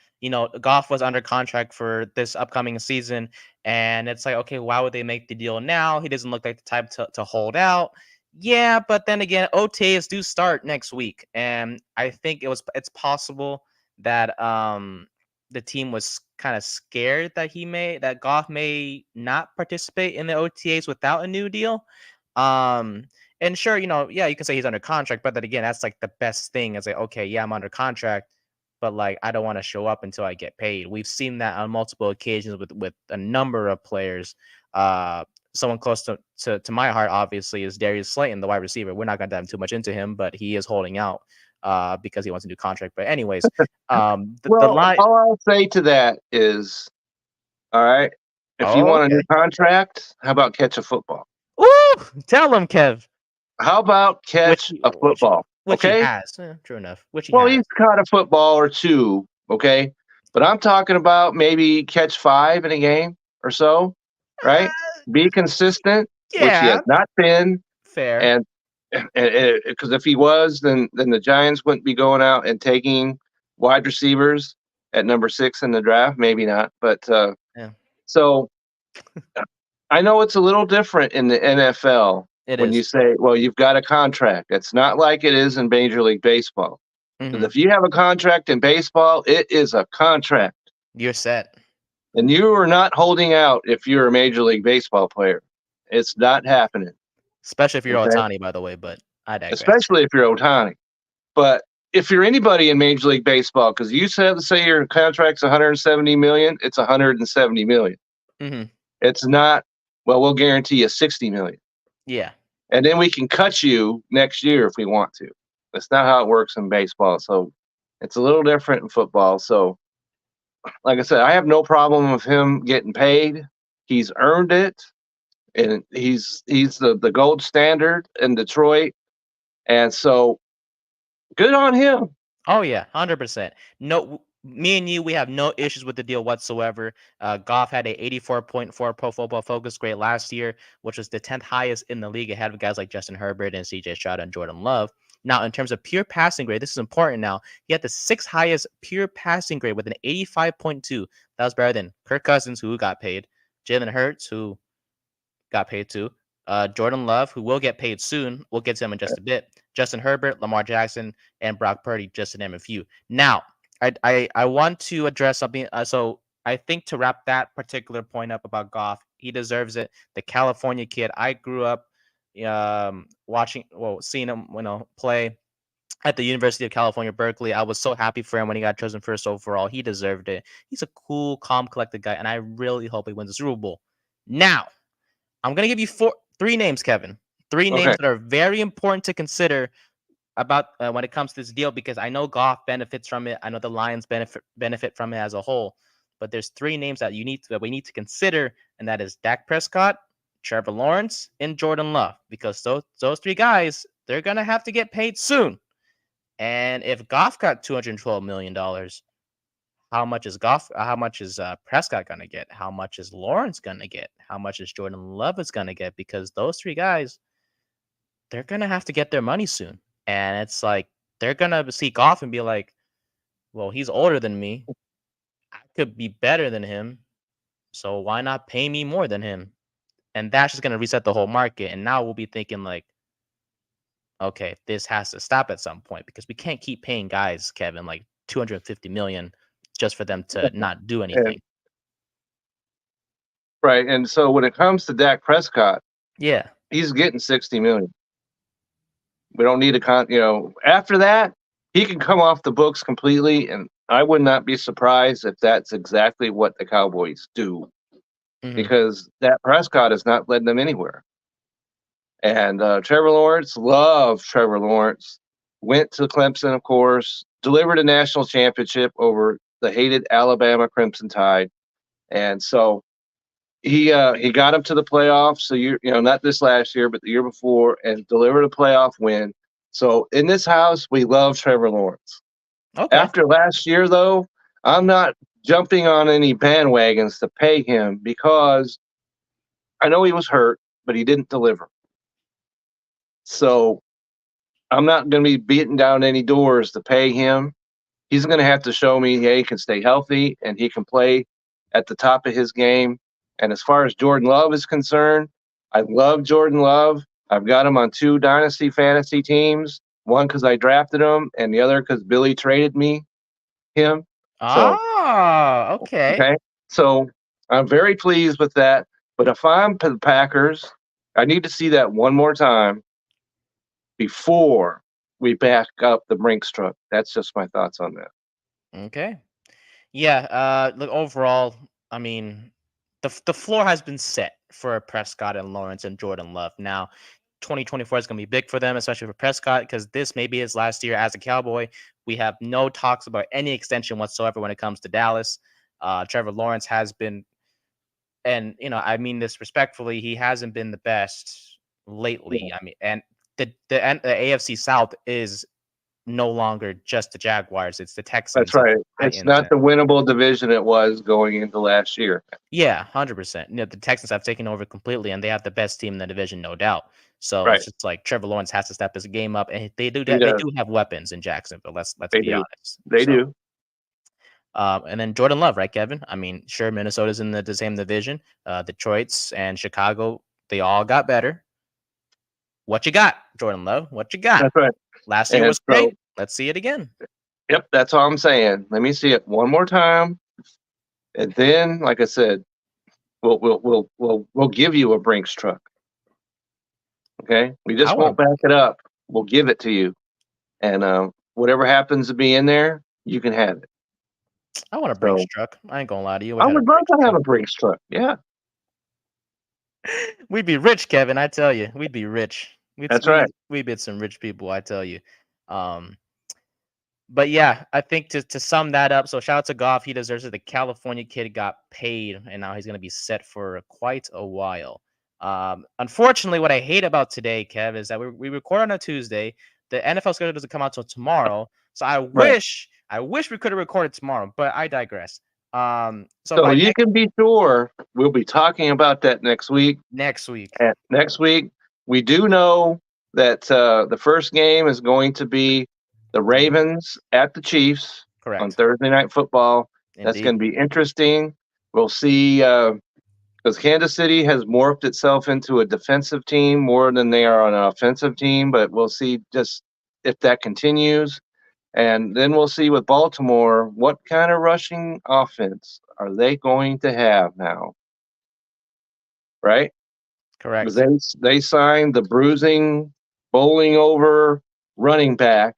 Goff was under contract for this upcoming season, and it's like, okay, why would they make the deal now? He doesn't look like the type to hold out. Yeah, but then again, OTAs do start next week, and I think it's possible that the team was kind of scared that Goff may not participate in the OTAs without a new deal. And sure, yeah, you can say he's under contract, but then again, that's like the best thing. It's like, okay, yeah, I'm under contract, but like I don't want to show up until I get paid. We've seen that on multiple occasions with a number of players. Someone close to my heart, obviously, is Darius Slayton, the wide receiver. We're not going to dive too much into him, but he is holding out because he wants a new contract. But anyways, the line. All I'll say to that is, all right, if you want a new contract, how about catch a football? Ooh, tell him, Kev. How about catch a football? Which okay, he has. True enough. Which he's caught a football or two. Okay, but I'm talking about maybe catch 5 in a game or so, right? Be consistent, which he has not been. Fair. And because if he was, then the Giants wouldn't be going out and taking wide receivers at number 6 in the draft. Maybe not, but so I know it's a little different in the NFL when you say, well, you've got a contract. It's not like it is in Major League Baseball. Because if you have a contract in baseball, it is a contract. You're set. And you are not holding out if you're a Major League Baseball player. It's not happening. Especially if you're Ohtani, by the way, but I digress. Especially if you're Ohtani. But if you're anybody in Major League Baseball, because you say your contract's $170 million, it's $170 million. Mm-hmm. It's not, well, we'll guarantee you $60 million. Yeah. And then we can cut you next year if we want to. That's not how it works in baseball. So it's a little different in football. So, like I said, I have no problem with him getting paid. He's earned it. And he's the gold standard in Detroit. And so good on him. Oh, yeah, 100%. No, me and you, we have no issues with the deal whatsoever. Goff had a 84.4 Pro Football Focus grade last year, which was the 10th highest in the league ahead of guys like Justin Herbert and CJ Stroud and Jordan Love. Now, in terms of pure passing grade, this is important now. He had the 6th highest pure passing grade with an 85.2. That was better than Kirk Cousins, who got paid, Jalen Hurts, who got paid too, Jordan Love, who will get paid soon. We'll get to him in just a bit. Justin Herbert, Lamar Jackson, and Brock Purdy, just to name a few. Now, I want to address something. So I think to wrap that particular point up about Goff, he deserves it. The California kid. I grew up seeing him play at the University of California, Berkeley. I was so happy for him when he got chosen first overall. He deserved it. He's a cool, calm, collected guy, and I really hope he wins the Super Bowl. Now, I'm going to give you 3 names, Kevin. 3 names that are very important to consider about when it comes to this deal, because I know Goff benefits from it. I know the Lions benefit from it as a whole. But there's 3 names that we need to consider, and that is Dak Prescott, Trevor Lawrence, and Jordan Love, because those 3 guys they're gonna have to get paid soon. And if Goff got $212 million, how much is Goff? How much is Prescott gonna get? How much is Lawrence gonna get? How much is Jordan Love is gonna get? Because those three guys, they're gonna have to get their money soon. And it's like they're gonna see Goff and be like, "Well, he's older than me. I could be better than him. So why not pay me more than him?" And that's just gonna reset the whole market. And now we'll be thinking like, okay, this has to stop at some point because we can't keep paying guys, Kevin, like 250 million just for them to not do anything. Right. And so when it comes to Dak Prescott, Yeah. he's getting 60 million. We don't need after that, he can come off the books completely. And I would not be surprised if that's exactly what the Cowboys do, because Dak Prescott is not letting them anywhere. And Trevor Lawrence, went to Clemson, of course, delivered a national championship over the hated Alabama Crimson Tide. And so he got him to the playoffs. So not this last year, but the year before, and delivered a playoff win. So in this house, we love Trevor Lawrence. Okay. After last year, though, I'm not jumping on any bandwagons to pay him because I know he was hurt, but he didn't deliver. So I'm not going to be beating down any doors to pay him. He's going to have to show me, hey, he can stay healthy and he can play at the top of his game. And as far as Jordan Love is concerned, I love Jordan Love. I've got him on 2 dynasty fantasy teams. One because I drafted him, and the other because Billy traded him. Okay. So I'm very pleased with that. But if I'm the Packers, I need to see that one more time before we back up the Brinks truck. That's just my thoughts on that. Okay. Yeah. Look, overall, I mean, the floor has been set for Prescott and Lawrence and Jordan Love. Now, 2024 is going to be big for them, especially for Prescott, because this may be his last year as a Cowboy. We have no talks about any extension whatsoever when it comes to Dallas. Trevor Lawrence has been, and I mean this respectfully, he hasn't been the best lately. I mean, and the AFC South is no longer just the Jaguars; it's the Texans. That's right. It's not the winnable division it was going into last year. Yeah, 100%. The Texans have taken over completely, and they have the best team in the division, no doubt. So it's just like Trevor Lawrence has to step his game up, and they do have weapons in Jacksonville. Let's be honest. They do. And then Jordan Love, right, Kevin? I mean, sure, Minnesota's in the same division. Detroit's and Chicago, they all got better. What you got, Jordan Love? What you got? That's right. Last year was great. Let's see it again. Yep, that's all I'm saying. Let me see it one more time, and then, like I said, we'll give you a Brinks truck. Okay, we just won't back it up. We'll give it to you, and whatever happens to be in there, you can have it. I want a Brinks truck. I ain't gonna lie to you. I would love to have a Brinks truck. Yeah, we'd be rich, Kevin. I tell you, we'd be rich. That's right. We'd be some rich people. I tell you. But yeah, I think to sum that up, so shout out to Goff. He deserves it. The California kid got paid, and now he's going to be set for quite a while. Unfortunately, what I hate about today, Kev, is that we record on a Tuesday. The NFL schedule doesn't come out till tomorrow. So I wish we could have recorded tomorrow, but I digress. So you can be sure we'll be talking about that next week. Next week, we do know that the first game is going to be the Ravens at the Chiefs on Thursday Night Football. Indeed. That's going to be interesting. We'll see, because Kansas City has morphed itself into a defensive team more than they are an offensive team, but we'll see just if that continues. And then we'll see with Baltimore, what kind of rushing offense are they going to have now? Right? Correct. They signed the bruising, bowling over running back.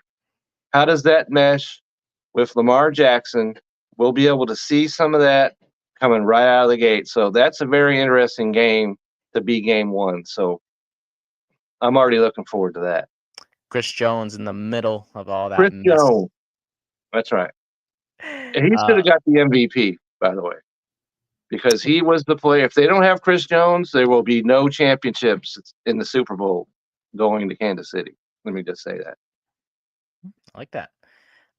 How does that mesh with Lamar Jackson? We'll be able to see some of that coming right out of the gate. So that's a very interesting game to be game one. So I'm already looking forward to that. Chris Jones in the middle of all that. Chris Jones. That's right. And he should have got the MVP, by the way, because he was the player. If they don't have Chris Jones, there will be no championships in the Super Bowl going to Kansas City. Let me just say that. I like that.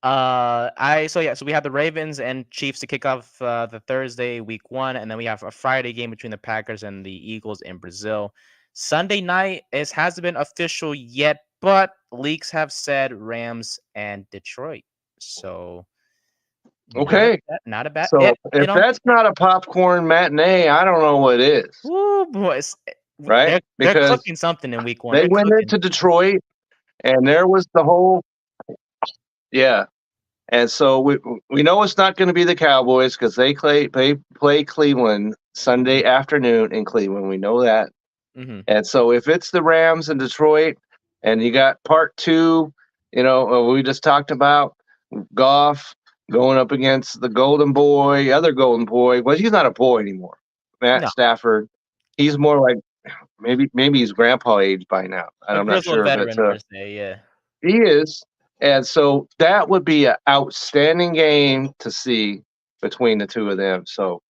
So we have the Ravens and Chiefs to kick off the Thursday week 1, and then we have a Friday game between the Packers and the Eagles in Brazil. Sunday night hasn't been official yet, but leaks have said Rams and Detroit. So Okay. not a bad. So if that's not a popcorn matinee, I don't know what is. Ooh, boys. Right? They're cooking something in week 1. They went into Detroit, and there was the whole And so we know it's not going to be the Cowboys because they play Cleveland Sunday afternoon in Cleveland. We know that. Mm-hmm. And so if it's the Rams in Detroit, and you got part 2, we just talked about Goff going up against the Golden Boy, other Golden Boy. Well, he's not a boy anymore. Matt Stafford. He's more like maybe he's grandpa age by now. I'm not sure. Veteran, per se, yeah. He is. And so that would be an outstanding game to see between the two of them. So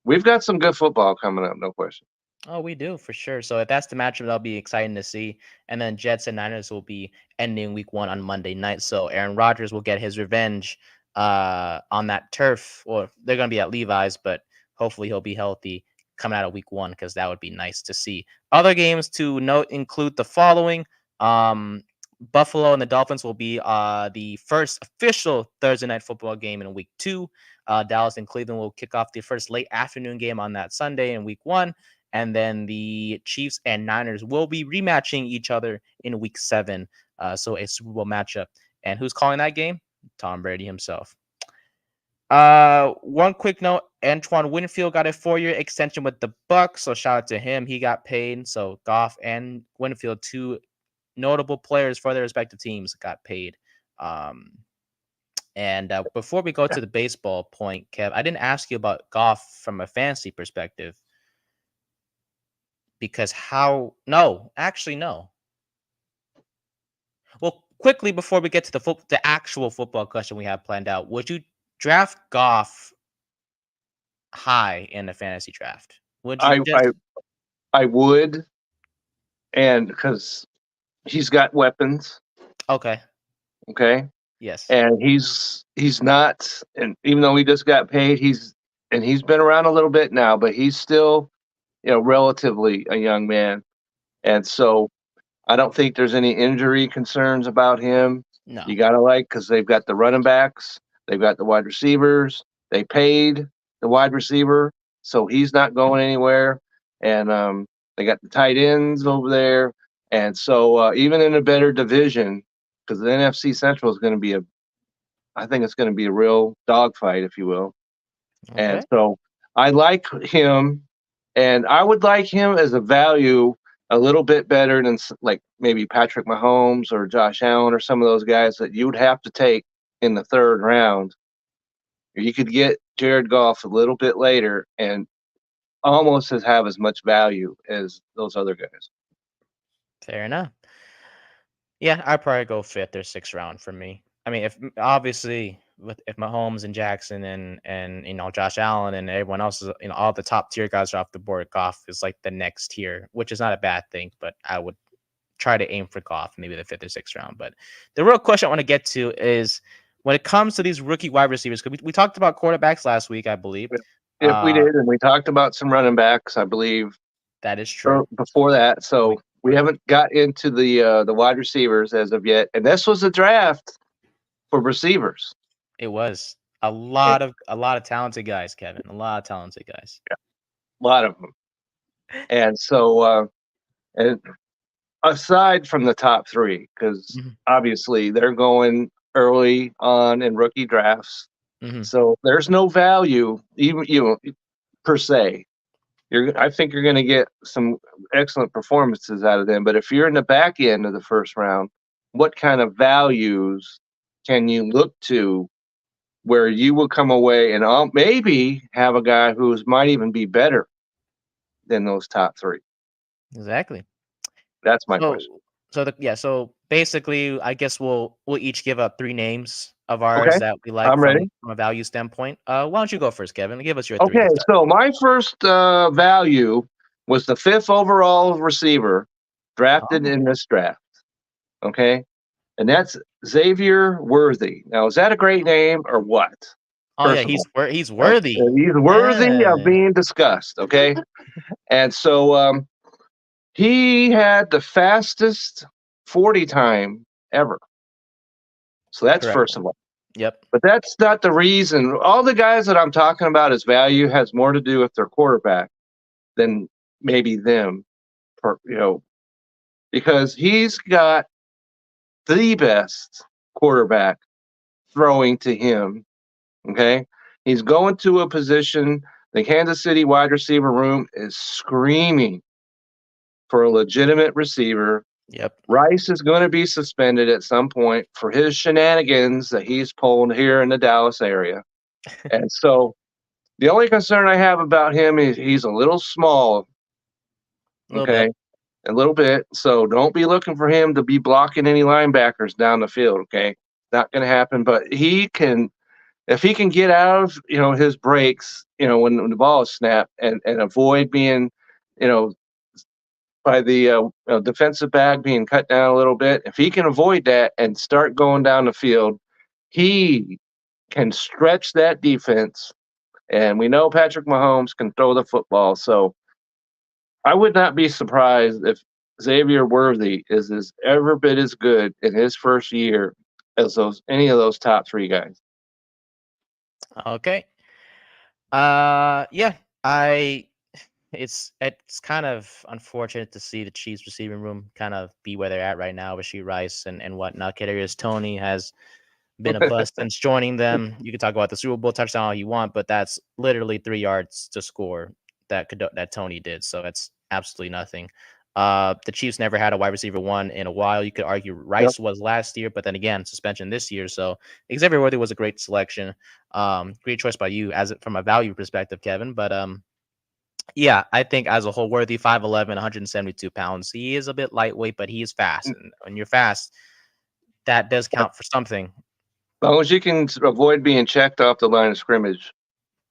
we've got some good football coming up, no question. Oh, we do, for sure. So if that's the matchup, that'll be exciting to see. And then Jets and Niners will be ending week 1 on Monday night. So Aaron Rodgers will get his revenge on that turf. Or they're going to be at Levi's, but hopefully he'll be healthy coming out of week 1, because that would be nice to see. Other games to note include the following. Buffalo and the Dolphins will be the first official Thursday night football game in week 2. Dallas and Cleveland will kick off the first late afternoon game on that Sunday in week 1. And then the Chiefs and Niners will be rematching each other in week 7. So a Super Bowl matchup. And who's calling that game? Tom Brady himself. One quick note, Antoine Winfield got a 4-year extension with the Bucs. So shout out to him. He got paid. So Goff and Winfield, 2 notable players for their respective teams, got paid. And before we go to the baseball point, Kev, I didn't ask you about Goff from a fantasy perspective. Because no. Well, quickly before we get to the actual football question we have planned out, would you draft Goff high in the fantasy draft? Would you? I would, and because he's got weapons. Okay. Yes. And he's not, and even though he just got paid, he's been around a little bit now, but he's still, relatively a young man. And so I don't think there's any injury concerns about him. No. You got to because they've got the running backs, they've got the wide receivers, they paid the wide receiver, so he's not going anywhere. And they got the tight ends over there. And so even in a better division, because the NFC Central is going to be I think it's going to be a real dogfight, if you will. Okay. And so I like him, and I would like him as a value a little bit better than like maybe Patrick Mahomes or Josh Allen or some of those guys that you would have to take in the 3rd round. You could get Jared Goff a little bit later and almost have as much value as those other guys. Fair enough. Yeah, I'd probably go 5th or 6th round for me. I mean, if Mahomes and Jackson and Josh Allen and everyone else is, all the top tier guys are off the board, Goff is like the next tier, which is not a bad thing, but I would try to aim for Goff, maybe the 5th or 6th round. But the real question I want to get to is when it comes to these rookie wide receivers, because we talked about quarterbacks last week, I believe. If we did, and we talked about some running backs, I believe. That is true. Before that, so we haven't got into the wide receivers as of yet, and this was a draft for receivers. It was a lot of talented guys, Kevin. A lot of talented guys. Yeah, a lot of them. And so, and aside from the top 3, because obviously they're going early on in rookie drafts, so there's no value even per se. I think you're going to get some excellent performances out of them. But if you're in the back end of the 1st round, what kind of values can you look to where you will come away and maybe have a guy who might even be better than those top 3? Exactly. That's my question. So basically, I guess we'll each give up 3 names of ours that we like from a value standpoint. Why don't you go first, Kevin? Give us your 3. Okay, so my first value was the 5th overall receiver drafted in this draft. Okay, and that's Xavier Worthy. Now, is that a great name or what? Oh yeah, First of all, he's worthy. he's worthy of Yeah, being discussed. Okay, and so he had the fastest 40 time ever. So that's correct. first of all. Yep. But that's not the reason. All the guys that I'm talking about, his value has more to do with their quarterback than maybe them, because he's got the best quarterback throwing to him. Okay. He's going to a position, the Kansas City wide receiver room is screaming for a legitimate receiver. Yep. Rice is going to be suspended at some point for his shenanigans that he's pulled here in the Dallas area. And so the only concern I have about him is he's a little small, A little bit. okay? A little bit. So don't be looking for him to be blocking any linebackers down the field, okay? Not going to happen, but he can, if he can get out of, his breaks, when the ball is snapped and avoid being, you know, by the defensive back being cut down a little bit, if he can avoid that and start going down the field, he can stretch that defense. And we know Patrick Mahomes can throw the football. So I would not be surprised if Xavier Worthy is ever bit as good in his first year as any of those top three guys. Okay. Yeah. I it's kind of unfortunate to see the Chiefs receiving room kind of be where they're at right now with Rice and whatnot. Kadarius Toney has been a bust since joining them. You can talk about the Super Bowl touchdown all you want, but that's literally 3 yards to score that Toney did. So that's absolutely nothing. The Chiefs never had a wide receiver one in a while. You could argue Yep. Rice was last year, but then again, suspension this year. So Xavier Worthy was a great selection. Great choice by you from a value perspective, Kevin. But yeah, I think as a whole, Worthy 5'11", 172 pounds. He is a bit lightweight, but he is fast. And when you're fast, that does count for something. As long as you can avoid being checked off the line of scrimmage,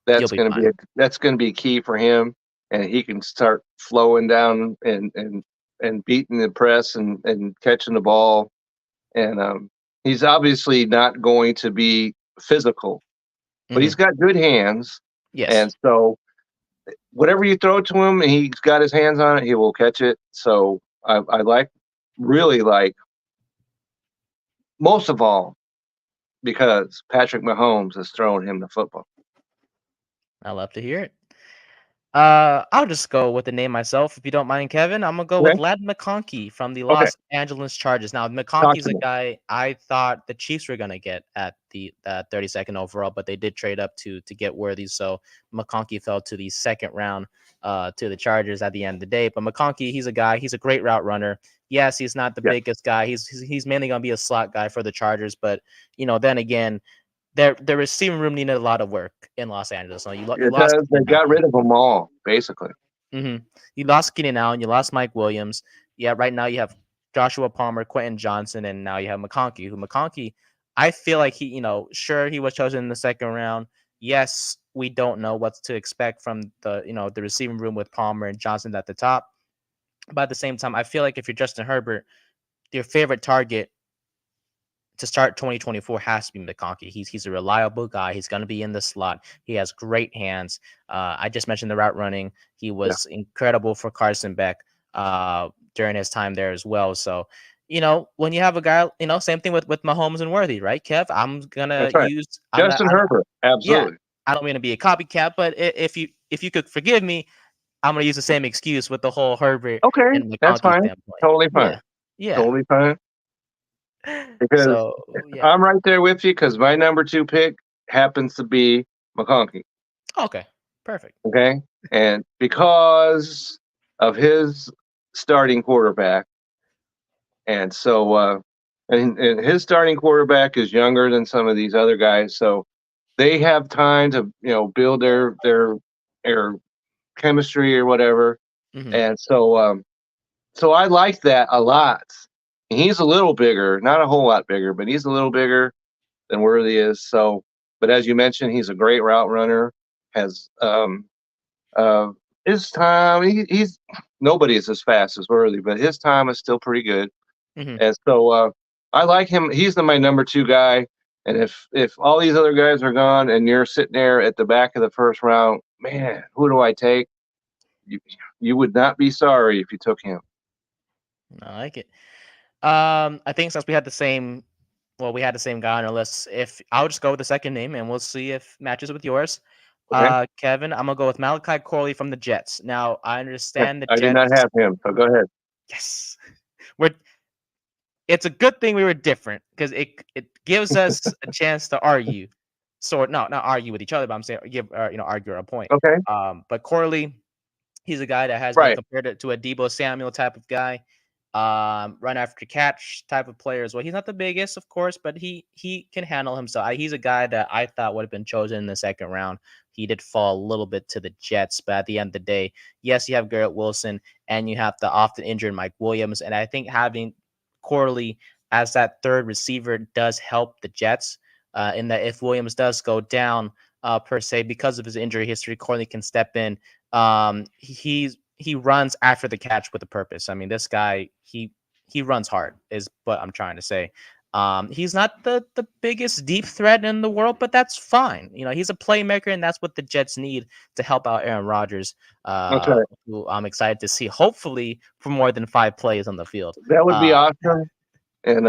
You'll that's be going to fine. be key for him, and he can start flowing down and beating the press and catching the ball. And he's obviously not going to be physical, but he's got good hands, Yes. and so whatever you throw to him, and he's got his hands on it, he will catch it. So I really like, most of all, because Patrick Mahomes has thrown him the football. I love to hear it. I'll just go with the name myself, if you don't mind, Kevin. I'm gonna go with Okay. Ladd McConkey from the Okay. Los Angeles Chargers. Now, Talk McConkey's to a me. guy I thought the Chiefs were gonna get at the 32nd overall, but they did trade up to get Worthy. So McConkey fell to the second round to the Chargers at the end of the day. But McConkey, he's a guy. He's a great route runner. Yes, he's not the Yeah. biggest guy. He's mainly gonna be a slot guy for the Chargers. But then again, their receiving room needed a lot of work in Los Angeles. So you It lost does. They Keenan got Allen. rid of them all, basically. You lost Keenan Allen. You lost Mike Williams. Yeah, right now you have Joshua Palmer, Quentin Johnson, and now you have McConkey. McConkey, I feel like sure he was chosen in the second round. Yes, we don't know what to expect from the receiving room with Palmer and Johnson at the top. But at the same time, I feel like if you're Justin Herbert, your favorite target to start 2024 has to be McConkey. He's a reliable guy. He's going to be in the slot. He has great hands. I just mentioned the route running. He Yeah. was incredible for Carson Beck during his time there as well. So, when you have a guy, same thing with Mahomes and Worthy, right, Kev? I'm gonna That's right. use Justin Herbert. yeah. Absolutely. I don't mean to be a copycat, but if you could forgive me, I'm gonna use the same excuse with the whole Herbert Okay. and That's McConkey fine. standpoint. Totally fine. Yeah, yeah. Totally fine. Because So yeah. I'm right there with you, because my number 2 pick happens to be McConkey. Okay. Perfect. Okay. And because of his starting quarterback. And so, and his starting quarterback is younger than some of these other guys. So they have time to, build their chemistry or whatever. Mm-hmm. And so I like that a lot. And he's a little bigger, not a whole lot bigger, but he's a little bigger than Worthy is. So, but as you mentioned, he's a great route runner. Has his time. He's nobody is as fast as Worthy, but his time is still pretty good. Mhm. And so I like him. He's my number 2 guy. And if all these other guys are gone and you're sitting there at the back of the first round, man, who do I take? You, you would not be sorry if you took him. I like it. I think since we had the same, well, we had the same guy on our list. If I'll just go with the second name, and we'll see if matches with yours. Okay. Kevin, I'm gonna go with Malachi Corley from the Jets. Now I Yeah, understand the I do not Jets. have him. So go ahead. Yes, we're. It's a good thing we were different because it gives us a chance to argue. Sort no, not argue with each other, but I'm saying give argue our point. Okay. But Corley, he's a guy that has been Right. compared to a Debo Samuel type of guy, run after catch type of player as well. He's not the biggest, of course, but he can handle himself. He's a guy that I thought would have been chosen in the second round. He did fall a little bit to the Jets, but at the end of the day, yes, you have Garrett Wilson and you have the often injured Mike Williams, and I think having Corley as that third receiver does help the Jets. In that if Williams does go down, per se, because of his injury history, Corley can step in. He runs after the catch with a purpose. I mean, this guy he runs hard is what I'm trying to say. He's not the biggest deep threat in the world, but that's fine. He's a playmaker, and that's what the Jets need to help out Aaron Rodgers. That's right. Who I'm excited to see, hopefully for more than 5 plays on the field. That would be Uh, awesome. And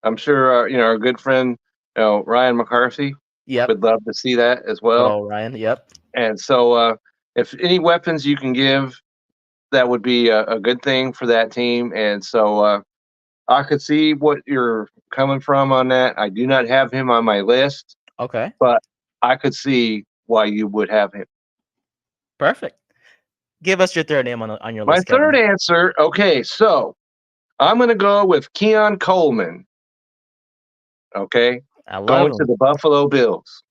I'm sure our good friend, Ryan McCarthy yep, would love to see that as good well. old Ryan. Yep. And so if any weapons you can give, that would be a good thing for that team. And so I could see what you're coming from on that. I do not have him on my list, Okay. but I could see why you would have him. Perfect. Give us your third name on your My list, third Kevin. answer, okay, so I'm going to go with Keon Coleman, okay, I love going to him. the Buffalo Bills.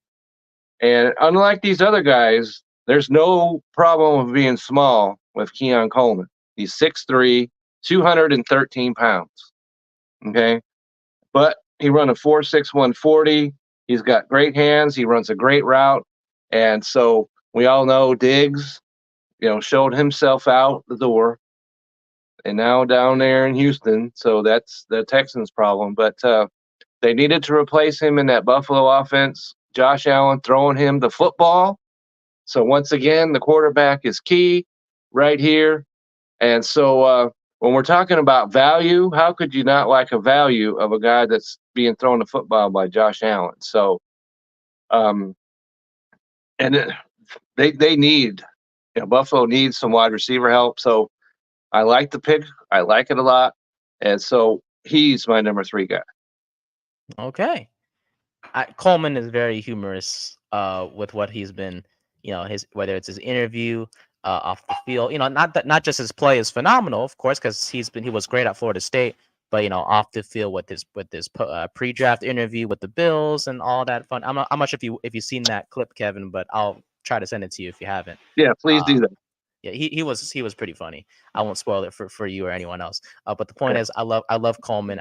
And unlike these other guys, there's no problem of being small with Keon Coleman. He's 6'3", 213 pounds, okay? But he run a 4.6 140. He's got great hands. He runs a great route. And so we all know Diggs, showed himself out the door and now down there in Houston. So that's the Texans' problem. But they needed to replace him in that Buffalo offense. Josh Allen throwing him the football. So once again, the quarterback is key right here. And so when we're talking about value, how could you not like a value of a guy that's being thrown the football by Josh Allen? So, um, and they need, Buffalo needs some wide receiver help. So I like the pick. I like it a lot. And so he's my number 3 guy. Okay. Coleman is very humorous with what he's been, his whether it's his interview off the field, not just his play is phenomenal, of course, because he was great at Florida State, but off the field with his pre-draft interview with the Bills and all that fun. I'm not sure if you've seen that clip, Kevin, but I'll try to send it to you if you haven't. Yeah, please Uh, do that. yeah, he was pretty funny. I won't spoil it for you or anyone else. But the point Okay. is, I love Coleman.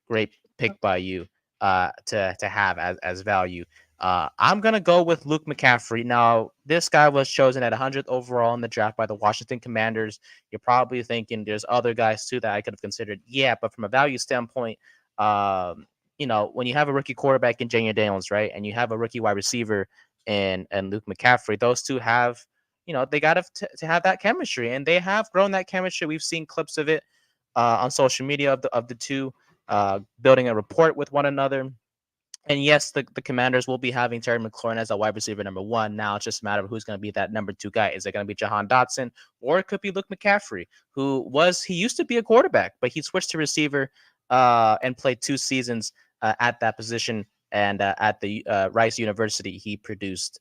Great pick by you. To have as value. I'm gonna go with Luke McCaffrey. Now, this guy was chosen at 100th overall in the draft by the Washington Commanders. You're probably thinking there's other guys too that I could have considered. Yeah, but from a value standpoint, when you have a rookie quarterback in Junior Daniels, right, and you have a rookie wide receiver and Luke McCaffrey, those two have they got to have that chemistry, and they have grown that chemistry. We've seen clips of it on social media of the two building a rapport with one another. And yes, the Commanders will be having Terry McLaurin as a wide receiver number 1. Now it's just a matter of who's going to be that number 2 guy. Is it going to be Jahan Dotson, or it could be Luke McCaffrey, he used to be a quarterback, but he switched to receiver and played 2 seasons at that position. And at the Rice University, he produced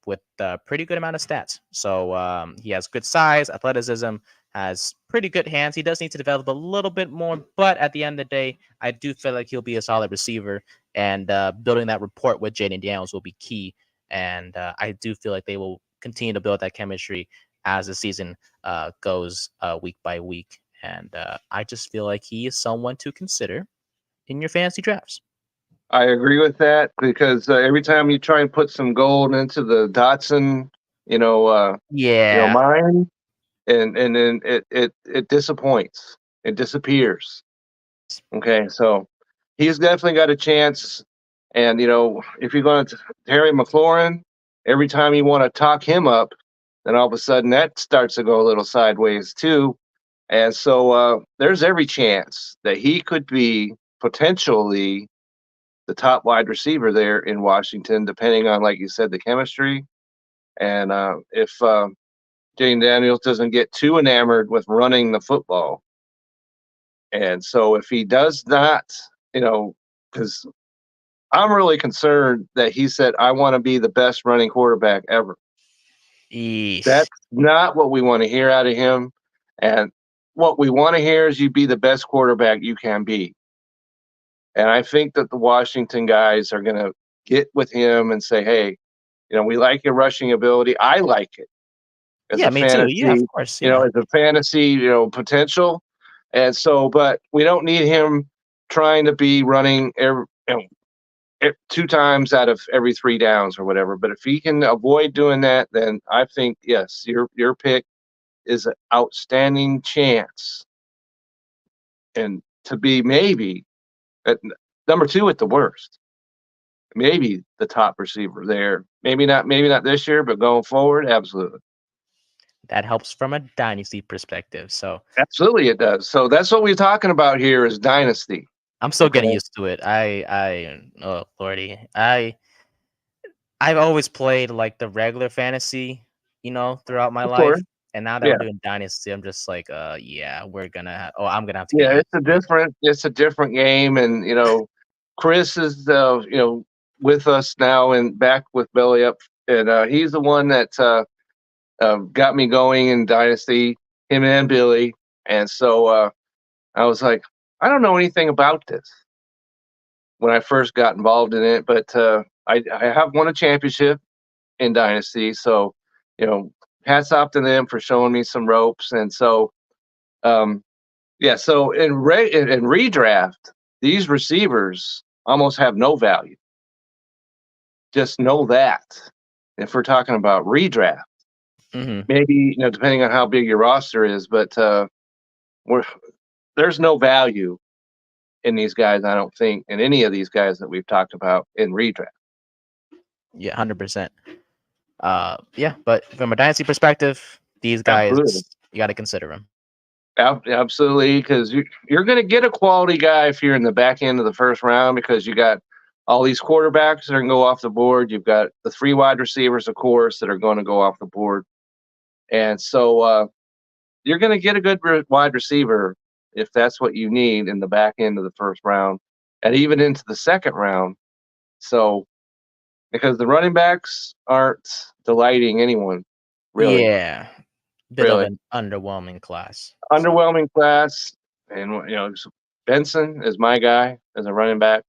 with a pretty good amount of stats. So he has good size, athleticism, has pretty good hands. He does need to develop a little bit more, but at the end of the day, I do feel like he'll be a solid receiver, and building that rapport with Jaden Daniels will be key. And I do feel like they will continue to build that chemistry as the season goes week by week. And I just feel like he is someone to consider in your fantasy drafts. I agree with that because every time you try and put some gold into the Dotson, Yeah. mine, and then it disappoints. It disappears. Okay, so he's definitely got a chance. And if you're going to Terry McLaurin, every time you want to talk him up, then all of a sudden that starts to go a little sideways too. And so there's every chance that he could be potentially the top wide receiver there in Washington, depending on, like you said, the chemistry. And if Jane Daniels doesn't get too enamored with running the football. And so if he does not, because I'm really concerned that he said, I want to be the best running quarterback ever. Eesh. That's not what we want to hear out of him. And what we want to hear is you be the best quarterback you can be. And I think that the Washington guys are going to get with him and say, hey, we like your rushing ability. I like it as Yeah, a me too. Yeah, of fantasy, course. Yeah. as a fantasy, potential. And so, but we don't need him trying to be running every, 2 times out of every 3 downs or whatever. But if he can avoid doing that, then I think, yes, your pick is an outstanding chance. And to be maybe at number 2 at the worst. Maybe the top receiver there. Maybe not this year, but going forward, absolutely. That helps from a dynasty perspective. So Absolutely it does. So that's what we're talking about here is dynasty. I'm still getting Okay. used to it. Oh lordy. I've always played like the regular fantasy, throughout my Of life. course. And now that Yeah. we're doing dynasty, I'm just like, yeah, I'm gonna have to get Yeah, used to it. it's a different game. And Chris is with us now and back with Belly Up. And he's the one that got me going in Dynasty, him and Billy. And so I was like, I don't know anything about this when I first got involved in it, but I have won a championship in Dynasty. So, hats off to them for showing me some ropes. And so, yeah, so in redraft, these receivers almost have no value. Just know that. If we're talking about redraft, Mm-hmm. maybe depending on how big your roster is, but there's no value in these guys. I don't think in any of these guys that we've talked about in redraft. Yeah, 100%. Yeah, but from a dynasty perspective, these guys, Absolutely. you got to consider them. Absolutely, because you're going to get a quality guy if you're in the back end of the first round because you got all these quarterbacks that are going to go off the board. You've got the 3 wide receivers, of course, that are going to go off the board. And so you're going to get a good wide receiver if that's what you need in the back end of the first round and even into the second round. So because the running backs aren't delighting anyone, really. Yeah, bit of Really. an underwhelming class. Underwhelming class. And, Benson is my guy as a running back.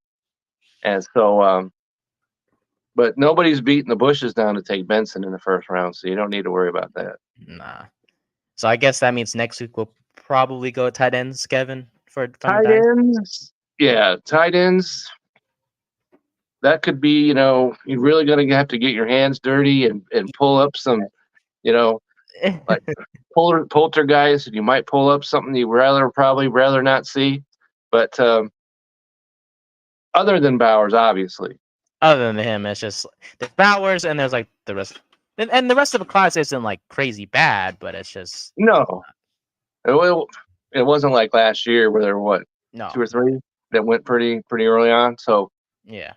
And so, but nobody's beating the bushes down to take Benson in the first round. So you don't need to worry about that. Nah. So I guess that means next week we'll probably go tight ends, Kevin, from the Tight dynasty. ends. Yeah, tight ends. That could be, you're really going to have to get your hands dirty and pull up some, like poltergeist, and you might pull up something you probably rather not see. But other than Bowers, obviously. Other than him, it's just there's Bowers and there's like the rest. And the rest of the class isn't like crazy bad, but it's just No. It wasn't like last year where there were, no. 2 or 3 that went pretty early on. So Yeah.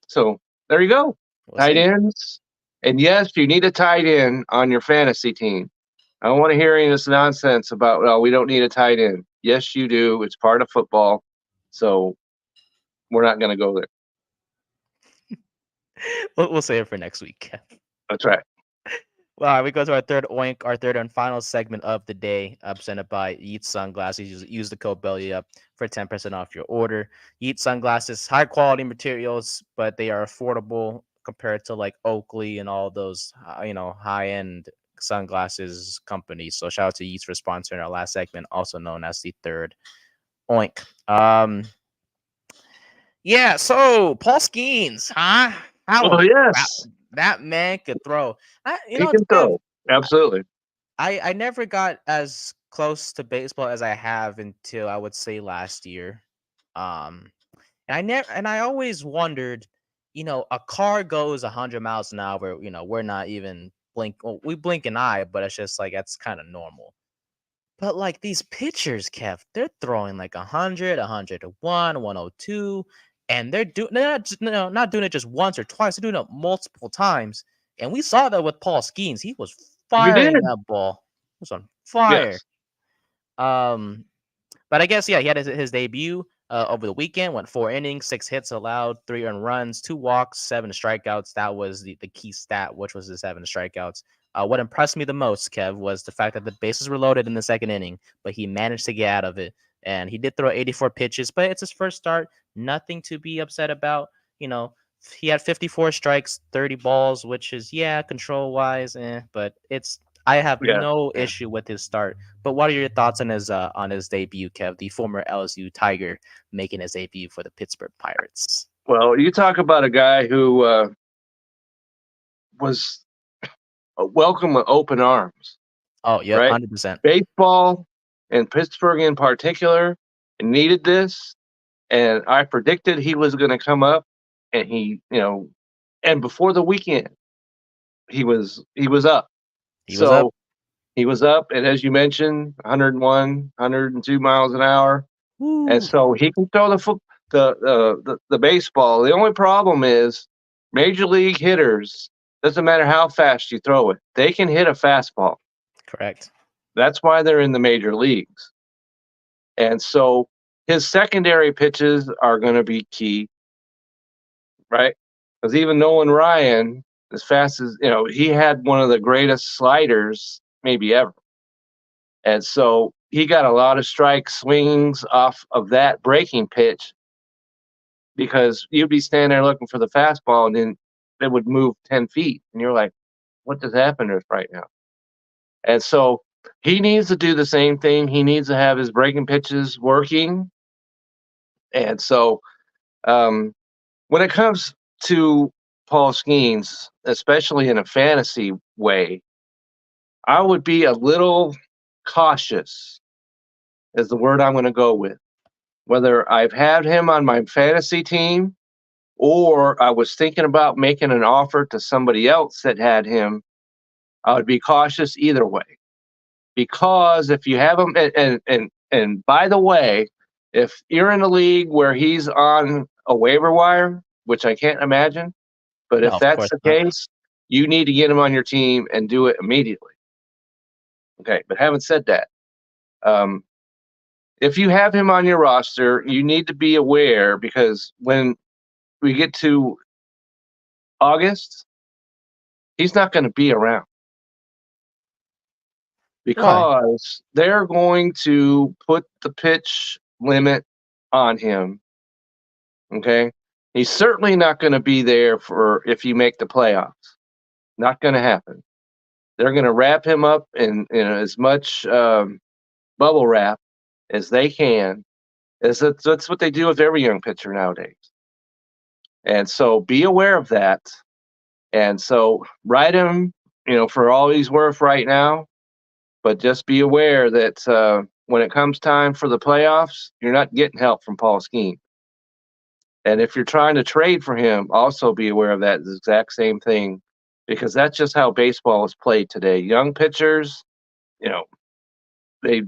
So there you go. We'll Tight see. ends. And yes, you need a tight end on your fantasy team. I don't want to hear any of this nonsense about, well, we don't need a tight end. Yes, you do. It's part of football. So we're not going to go there. We'll save it for next week. That's right. Well, we go to our third oink, our third and final segment of the day, presented by Yeet Sunglasses. Use the code Belly Up for 10% off your order. Yeet Sunglasses, high quality materials, but they are affordable compared to like Oakley and all those, high end sunglasses companies. So shout out to Yeets for sponsoring our last segment, also known as the third oink. Yeah. So Paul Skeens, huh? Oh, yes. That man could throw. He can throw. Absolutely. I never got as close to baseball as I have until I would say last year. Um, and I always wondered, a car goes 100 miles an hour. We're not even we blink an eye, but it's just like that's kind of normal. But like these pitchers, Kev, they're throwing like 100, 101, 102, and they're not not doing it just once or twice. They're doing it multiple times. And we saw that with Paul Skeens. He was You did? firing that ball. It was on fire. Yes. Um, but I guess he had his debut over the weekend. Went 4 innings, 6 hits allowed, 3 earned runs, 2 walks, 7 strikeouts. That was the key stat, which was the 7 strikeouts. What impressed me the most, Kev, was the fact that the bases were loaded in the second inning, but he managed to get out of it. And he did throw 84 pitches, but it's his first start. Nothing to be upset about. He had 54 strikes, 30 balls, which is control wise, but I have Yeah. no issue with his start. But what are your thoughts on his debut, Kev? The former LSU Tiger making his debut for the Pittsburgh Pirates. Well, you talk about a guy who was welcome with open arms. Oh, yep, Right? 100%. Baseball and Pittsburgh in particular needed this, and I predicted he was going to come up, and and before the weekend, he was up. He was up. He was up, and as you mentioned, 101, 102 miles an hour, and Woo. so he can throw the baseball. The only problem is major league hitters. Doesn't matter how fast you throw it, they can hit a fastball. Correct. That's why they're in the major leagues. And so his secondary pitches are going to be key, right? Because even Nolan Ryan, as fast as, he had one of the greatest sliders maybe ever. And so he got a lot of strike swings off of that breaking pitch because you'd be standing there looking for the fastball and then it would move 10 feet. And you're like, what just happened to us right now? And so he needs to do the same thing. He needs to have his breaking pitches working. And so when it comes to Paul Skeens, especially in a fantasy way, I would be a little cautious, is the word I'm going to go with. Whether I've had him on my fantasy team or I was thinking about making an offer to somebody else that had him, I would be cautious either way. Because if you have him, and by the way, if you're in a league where he's on a waiver wire, which I can't imagine, but No, if of that's course the not. case, you need to get him on your team and do it immediately. Okay, but having said that, if you have him on your roster, you need to be aware because when we get to August, he's not going to be around Why? because they're going to put the pitch limit on him. Okay, he's certainly not going to be there for if you make the playoffs. Not going to happen. They're going to wrap him up in as much bubble wrap as they can. That's what they do with every young pitcher nowadays. And so be aware of that. And so ride him, for all he's worth right now. But just be aware that when it comes time for the playoffs, you're not getting help from Paul Skeen. And if you're trying to trade for him, also be aware of that exact same thing, because that's just how baseball is played today. Young pitchers, you know, they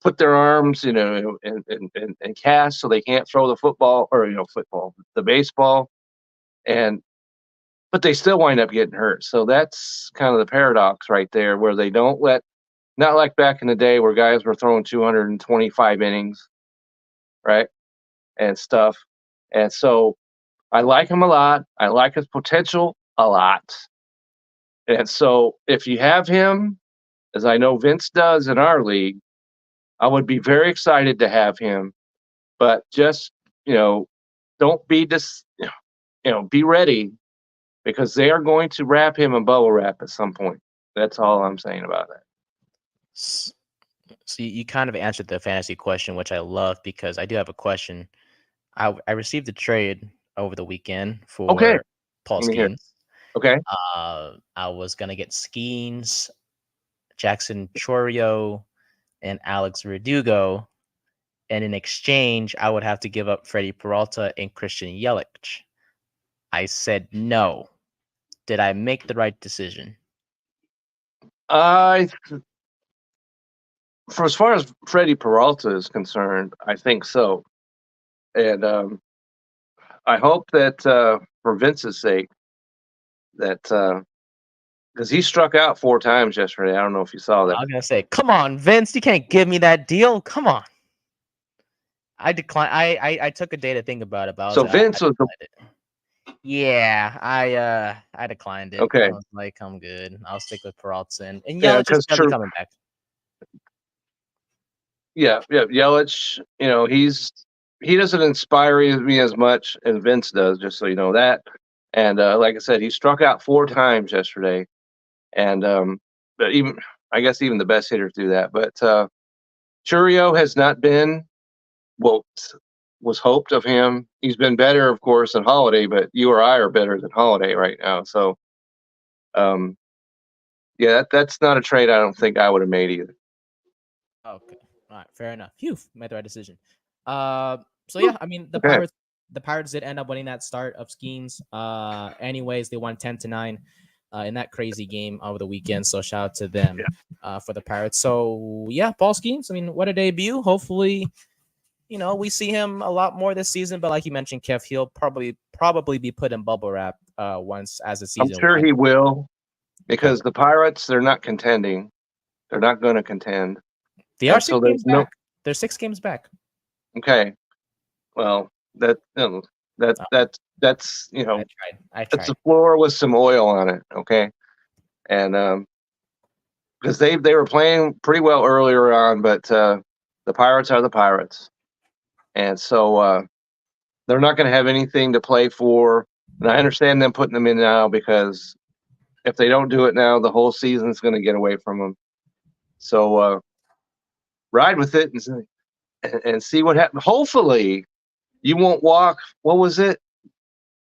put their arms, and cast so they can't throw the football or the baseball, but they still wind up getting hurt. So that's kind of the paradox right there, where they don't let, not like back in the day where guys were throwing 225 innings, right, and stuff. And so I like him a lot. I like his potential a lot. And so if you have him, as I know Vince does in our league, I would be very excited to have him. But just, don't be be ready, because they are going to wrap him in bubble wrap at some point. That's all I'm saying about that. So you kind of answered the fantasy question, which I love because I do have a question. I received a trade over the weekend Okay. for Paul Let me hear. Skeens. Okay. I was gonna get Skeens Jackson Chorio and Alex Verdugo. And in exchange, I would have to give up Freddie Peralta and Christian Yelich. I said no. Did I make the right decision? For as far as Freddie Peralta is concerned, I think so. And I hope that for Vince's sake, that because he struck out 4 times yesterday. I don't know if you saw that. I was gonna say, come on, Vince, you can't give me that deal. Come on. I declined. I took a day to think about it. But So Vince was yeah, I declined it. Okay. I was like, I'm good. I'll stick with Peralta and Yeah, Yelich is probably coming back. Yeah, Yelich, he doesn't inspire me as much as Vince does, just so you know that. And like I said, he struck out 4 times yesterday. And but I guess even the best hitters do that. But Churio has not been what was hoped of him. He's been better, of course, than Holiday, but you or I are better than Holiday right now. So yeah, that's not a trade I don't think I would have made either. Okay. All right, fair enough. Phew, made the right decision. So yeah, I mean the Pirates did end up winning that start of Skeens. Anyways, they won 10-9 in that crazy game over the weekend. So shout out to them for the Pirates. So yeah, Paul Skeens. I mean, what a debut. Hopefully, we see him a lot more this season. But like you mentioned, Kev, he'll probably be put in bubble wrap once as the season. I'm sure he will, because the Pirates, they're not contending. They're not going to contend. They are 6 games back. They're 6 games back. Okay. Well, that's that's the floor with some oil on it. Okay. And because they were playing pretty well earlier on, but the Pirates are the Pirates, and so they're not going to have anything to play for. And I understand them putting them in now, because if they don't do it now, the whole season's going to get away from them. So ride with it and see what happens. Hopefully, you won't walk. What was it?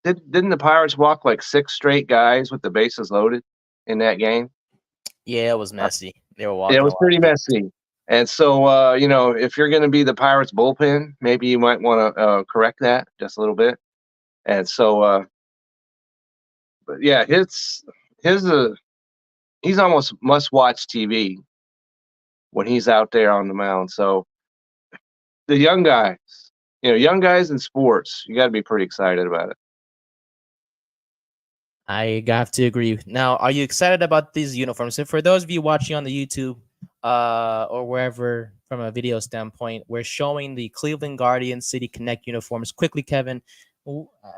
Didn't the Pirates walk like 6 straight guys with the bases loaded in that game? Yeah, it was messy. They were walking. Yeah, it was pretty messy. And so, if you're going to be the Pirates bullpen, maybe you might want to correct that just a little bit. And so, but yeah, he's almost must-watch TV when he's out there on the mound. So the young guys in sports, you got to be pretty excited about it. I have to agree. Now, are you excited about these uniforms? So for those of you watching on the YouTube or wherever from a video standpoint, we're showing the Cleveland Guardians City Connect uniforms. Quickly, Kevin,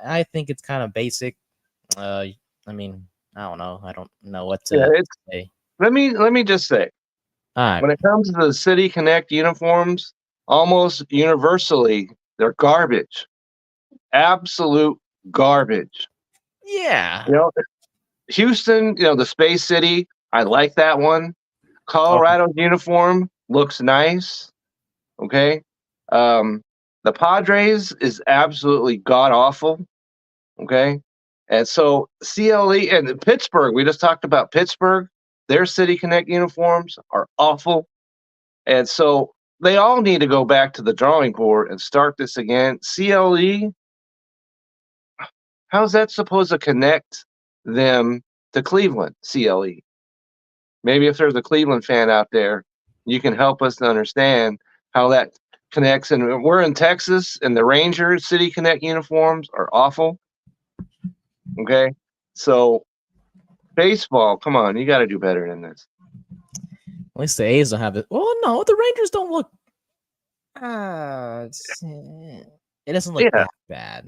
I think it's kind of basic. I mean, I don't know. I don't know what to say. Let me just say, when it comes to the City Connect uniforms, almost universally, they're garbage. Absolute garbage. Yeah. Houston, the Space City, I like that one. Colorado's uniform looks nice. Okay. The Padres is absolutely god awful. Okay. And so CLE and Pittsburgh, we just talked about Pittsburgh. Their City Connect uniforms are awful. And so they all need to go back to the drawing board and start this again. CLE, how's that supposed to connect them to Cleveland, CLE? Maybe if there's a Cleveland fan out there, you can help us to understand how that connects. And we're in Texas, and the Rangers City Connect uniforms are awful. Okay? So baseball, come on, you got to do better than this. At least the A's don't have it. Well, no, the Rangers don't look. It doesn't look that bad.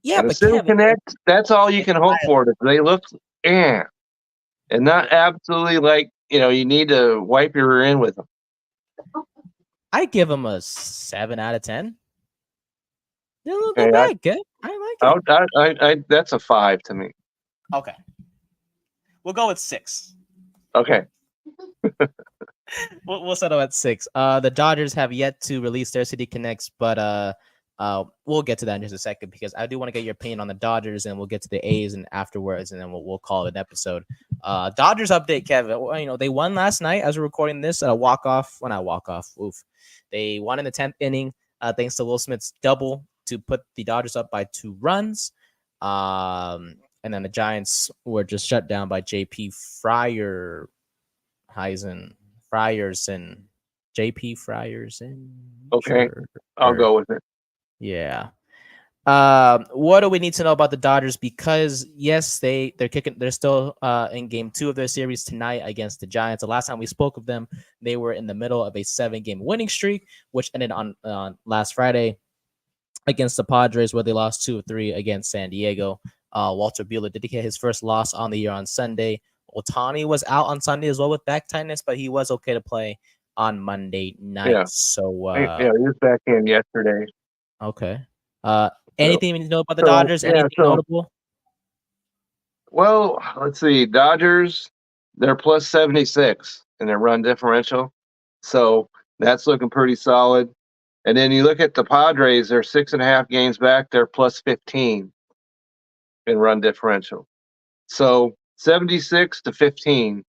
Yeah, but the City Connect, that's all you can hope for. They look and not absolutely like, you need to wipe your rear end with them. I give them a 7 out of 10. They look bad. Good. I like it. That's a 5 to me. Okay. We'll go with 6. Okay. We'll settle at 6. The Dodgers have yet to release their City Connects, but We'll get to that in just a second because I do want to get your opinion on the Dodgers, and we'll get to the A's and afterwards, and then we'll call it an episode. Dodgers update, Kevin. Well, they won last night as we're recording this. Walk off. Well, not walk off. Oof. They won in the 10th inning thanks to Will Smith's double to put the Dodgers up by 2 runs. And then the Giants were just shut down by JP Frierson. Okay, sure. I'll go with it. Yeah. What do we need to know about the Dodgers? Because yes, they're kicking. They're still in game 2 of their series tonight against the Giants. The last time we spoke of them, they were in the middle of a 7-game winning streak, which ended on last Friday against the Padres, where they lost 2 of 3 against San Diego. Walter Buehler did get his first loss on the year on Sunday. Ohtani was out on Sunday as well with back tightness, but he was okay to play on Monday night. Yeah. So he was back in yesterday. Okay. Anything you need to know about the Dodgers? Anything notable? Well, let's see. Dodgers, they're plus 76 in their run differential. So that's looking pretty solid. And then you look at the Padres, they're 6.5 games back. They're plus 15 in run differential. So 76 to 15.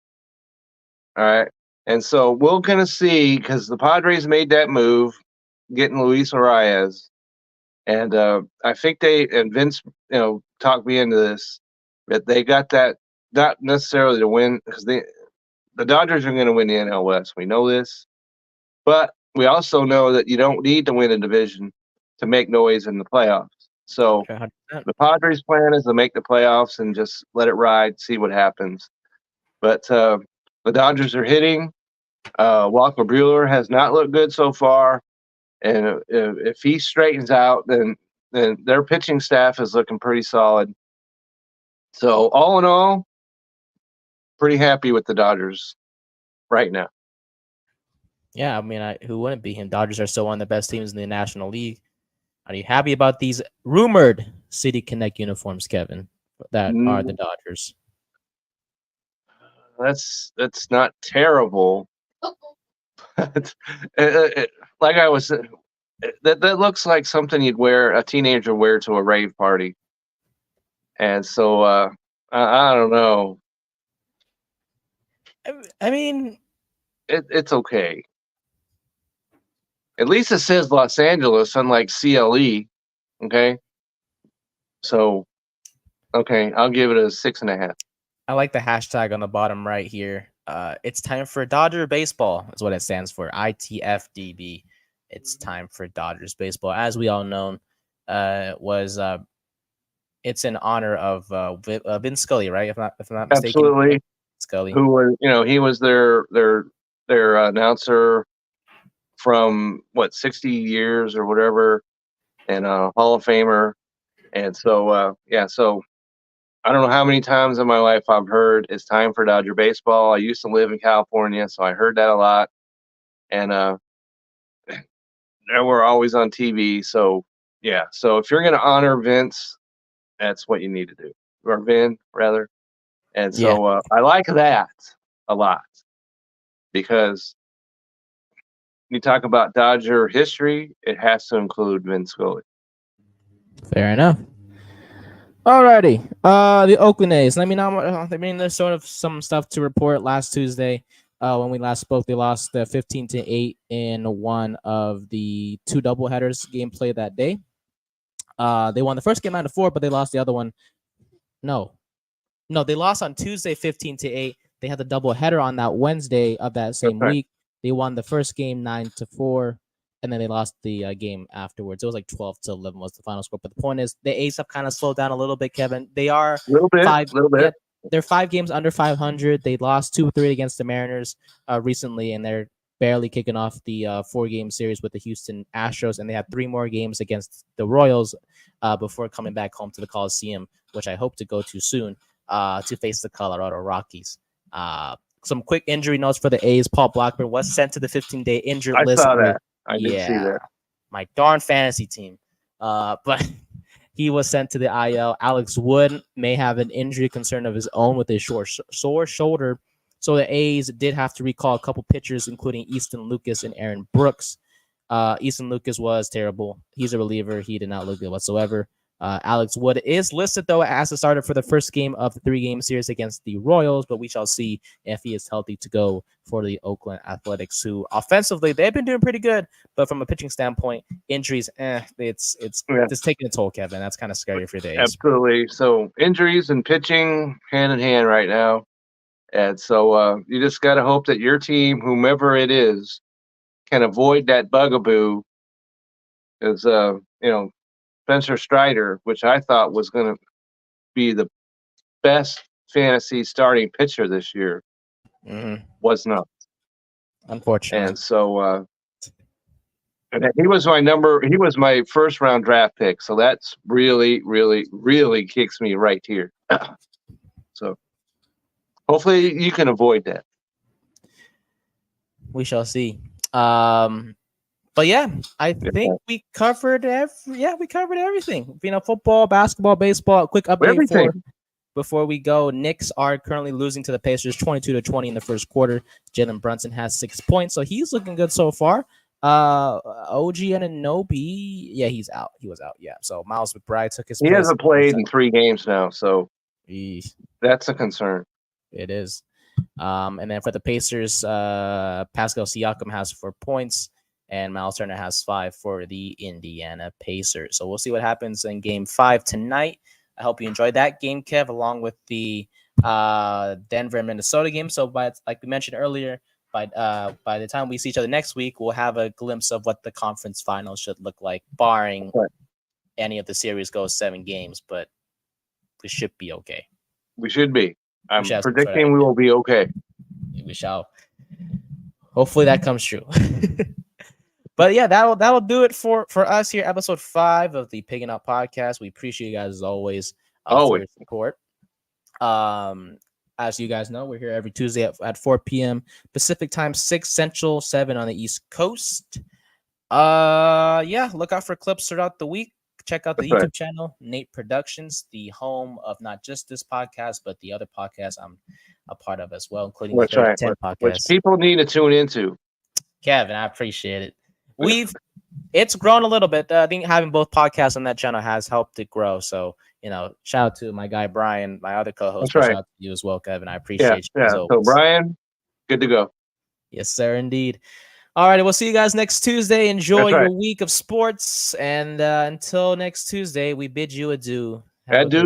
All right. And so we're going to see, because the Padres made that move, getting Luis Arias. And I think and Vince, talked me into this, that they got that, not necessarily to win, because the Dodgers are going to win the NL West. We know this. But we also know that you don't need to win a division to make noise in the playoffs. So the Padres' plan is to make the playoffs and just let it ride, see what happens. But the Dodgers are hitting. Walker Buehler has not looked good so far. And if he straightens out, then their pitching staff is looking pretty solid. So all in all, pretty happy with the Dodgers right now. Yeah, I mean, who wouldn't be him? Dodgers are still one of the best teams in the National League. Are you happy about these rumored City Connect uniforms, Kevin, that are the Dodgers? That's not terrible. Like I was saying, that looks like something a teenager wear to a rave party. And so I don't know. I mean, it's okay. At least it says Los Angeles, unlike CLE. Okay. So, okay, I'll give it a 6.5. I like the hashtag on the bottom right here. It's time for Dodger baseball. Is what it stands for. ITFDB. It's time for Dodgers baseball. As we all know, it's in honor of Vince Scully, right? If I'm not mistaken. Absolutely. Scully, who was, he was their announcer from 60 years or whatever, and Hall of Famer. And so so I don't know how many times in my life I've heard it's time for Dodger baseball. I used to live in California, so I heard that a lot. And we're always on TV. So yeah, so if you're going to honor Vince, that's what you need to do, or Vin rather. And so I like that a lot, because you talk about Dodger history, it has to include Vin Scully. Fair enough. Alrighty. The Oakland A's. There's sort of some stuff to report. Last Tuesday, when we last spoke, they lost 15-8 in one of the 2 doubleheaders game played that day. They won the first game 9-4, but they lost the other one. No, they lost on Tuesday 15-8. They had the doubleheader on that Wednesday of that same week. They won the first game 9-4. And then they lost the game afterwards. It was like 12-11 was the final score. But the point is, the A's have kind of slowed down a little bit, Kevin. They are a little bit. Yeah, they're 5 games under 500. They lost 2 or 3 against the Mariners recently, and they're barely kicking off the 4-game series with the Houston Astros. And they have 3 more games against the Royals before coming back home to the Coliseum, which I hope to go to soon to face the Colorado Rockies. Some quick injury notes for the A's. Paul Blackburn was sent to the 15-day injured list. I saw that. I did see that. My darn fantasy team. But he was sent to the IL. Alex Wood may have an injury concern of his own with a sore shoulder. So the A's did have to recall a couple pitchers, including Easton Lucas and Aaron Brooks. Easton Lucas was terrible. He's a reliever. He did not look good whatsoever. Alex Wood is listed, though, as a starter for the first game of the 3-game series against the Royals, but we shall see if he is healthy to go for the Oakland Athletics, who offensively, they've been doing pretty good, but from a pitching standpoint, injuries, it's just taking a toll, Kevin. That's kind of scary for the A's. Absolutely. So injuries and pitching hand in hand right now. And so you just got to hope that your team, whomever it is, can avoid that bugaboo. As Spencer Strider, which I thought was going to be the best fantasy starting pitcher this year, was not. Unfortunately. And so he was my first round draft pick. So that's really, really, really kicks me right here. So hopefully you can avoid that. We shall see. But yeah, I think we covered everything. Football, basketball, baseball. Quick update before we go. Knicks are currently losing to the Pacers 22-20 in the first quarter. Jalen Brunson has 6 points, so he's looking good so far. OG Anunoby, yeah, he's out. He was out, yeah. So Miles McBride took his place. He hasn't played in 3 games now, so that's a concern. It is. And then for the Pacers, Pascal Siakam has 4 points. And Miles Turner has 5 for the Indiana Pacers. So we'll see what happens in Game 5 tonight. I hope you enjoyed that game, Kev, along with the Denver and Minnesota game. So, like we mentioned earlier, by the time we see each other next week, we'll have a glimpse of what the conference finals should look like, barring any of the series goes 7 games. But we should be okay. We should be. I'm predicting we will be okay. We shall. Hopefully that comes true. But yeah, that'll do it for us here, episode 5 of the Piggin Out Podcast. We appreciate you guys as always for your support. As you guys know, we're here every Tuesday at 4 p.m. Pacific time, 6 Central, 7 on the East Coast. Look out for clips throughout the week. Check out the YouTube channel, Nate Productions, the home of not just this podcast, but the other podcasts I'm a part of as well, including the 10 podcast. Which people need to tune into. Kevin, I appreciate it. It's grown a little bit. I think having both podcasts on that channel has helped it grow. So, shout out to my guy Brian, my other co-host. Shout out to you as well, Kevin. I appreciate you. So Brian, good to go. Yes, sir, indeed. All right, we'll see you guys next Tuesday. Enjoy your week of sports, and until next Tuesday, we bid you adieu. Adieu.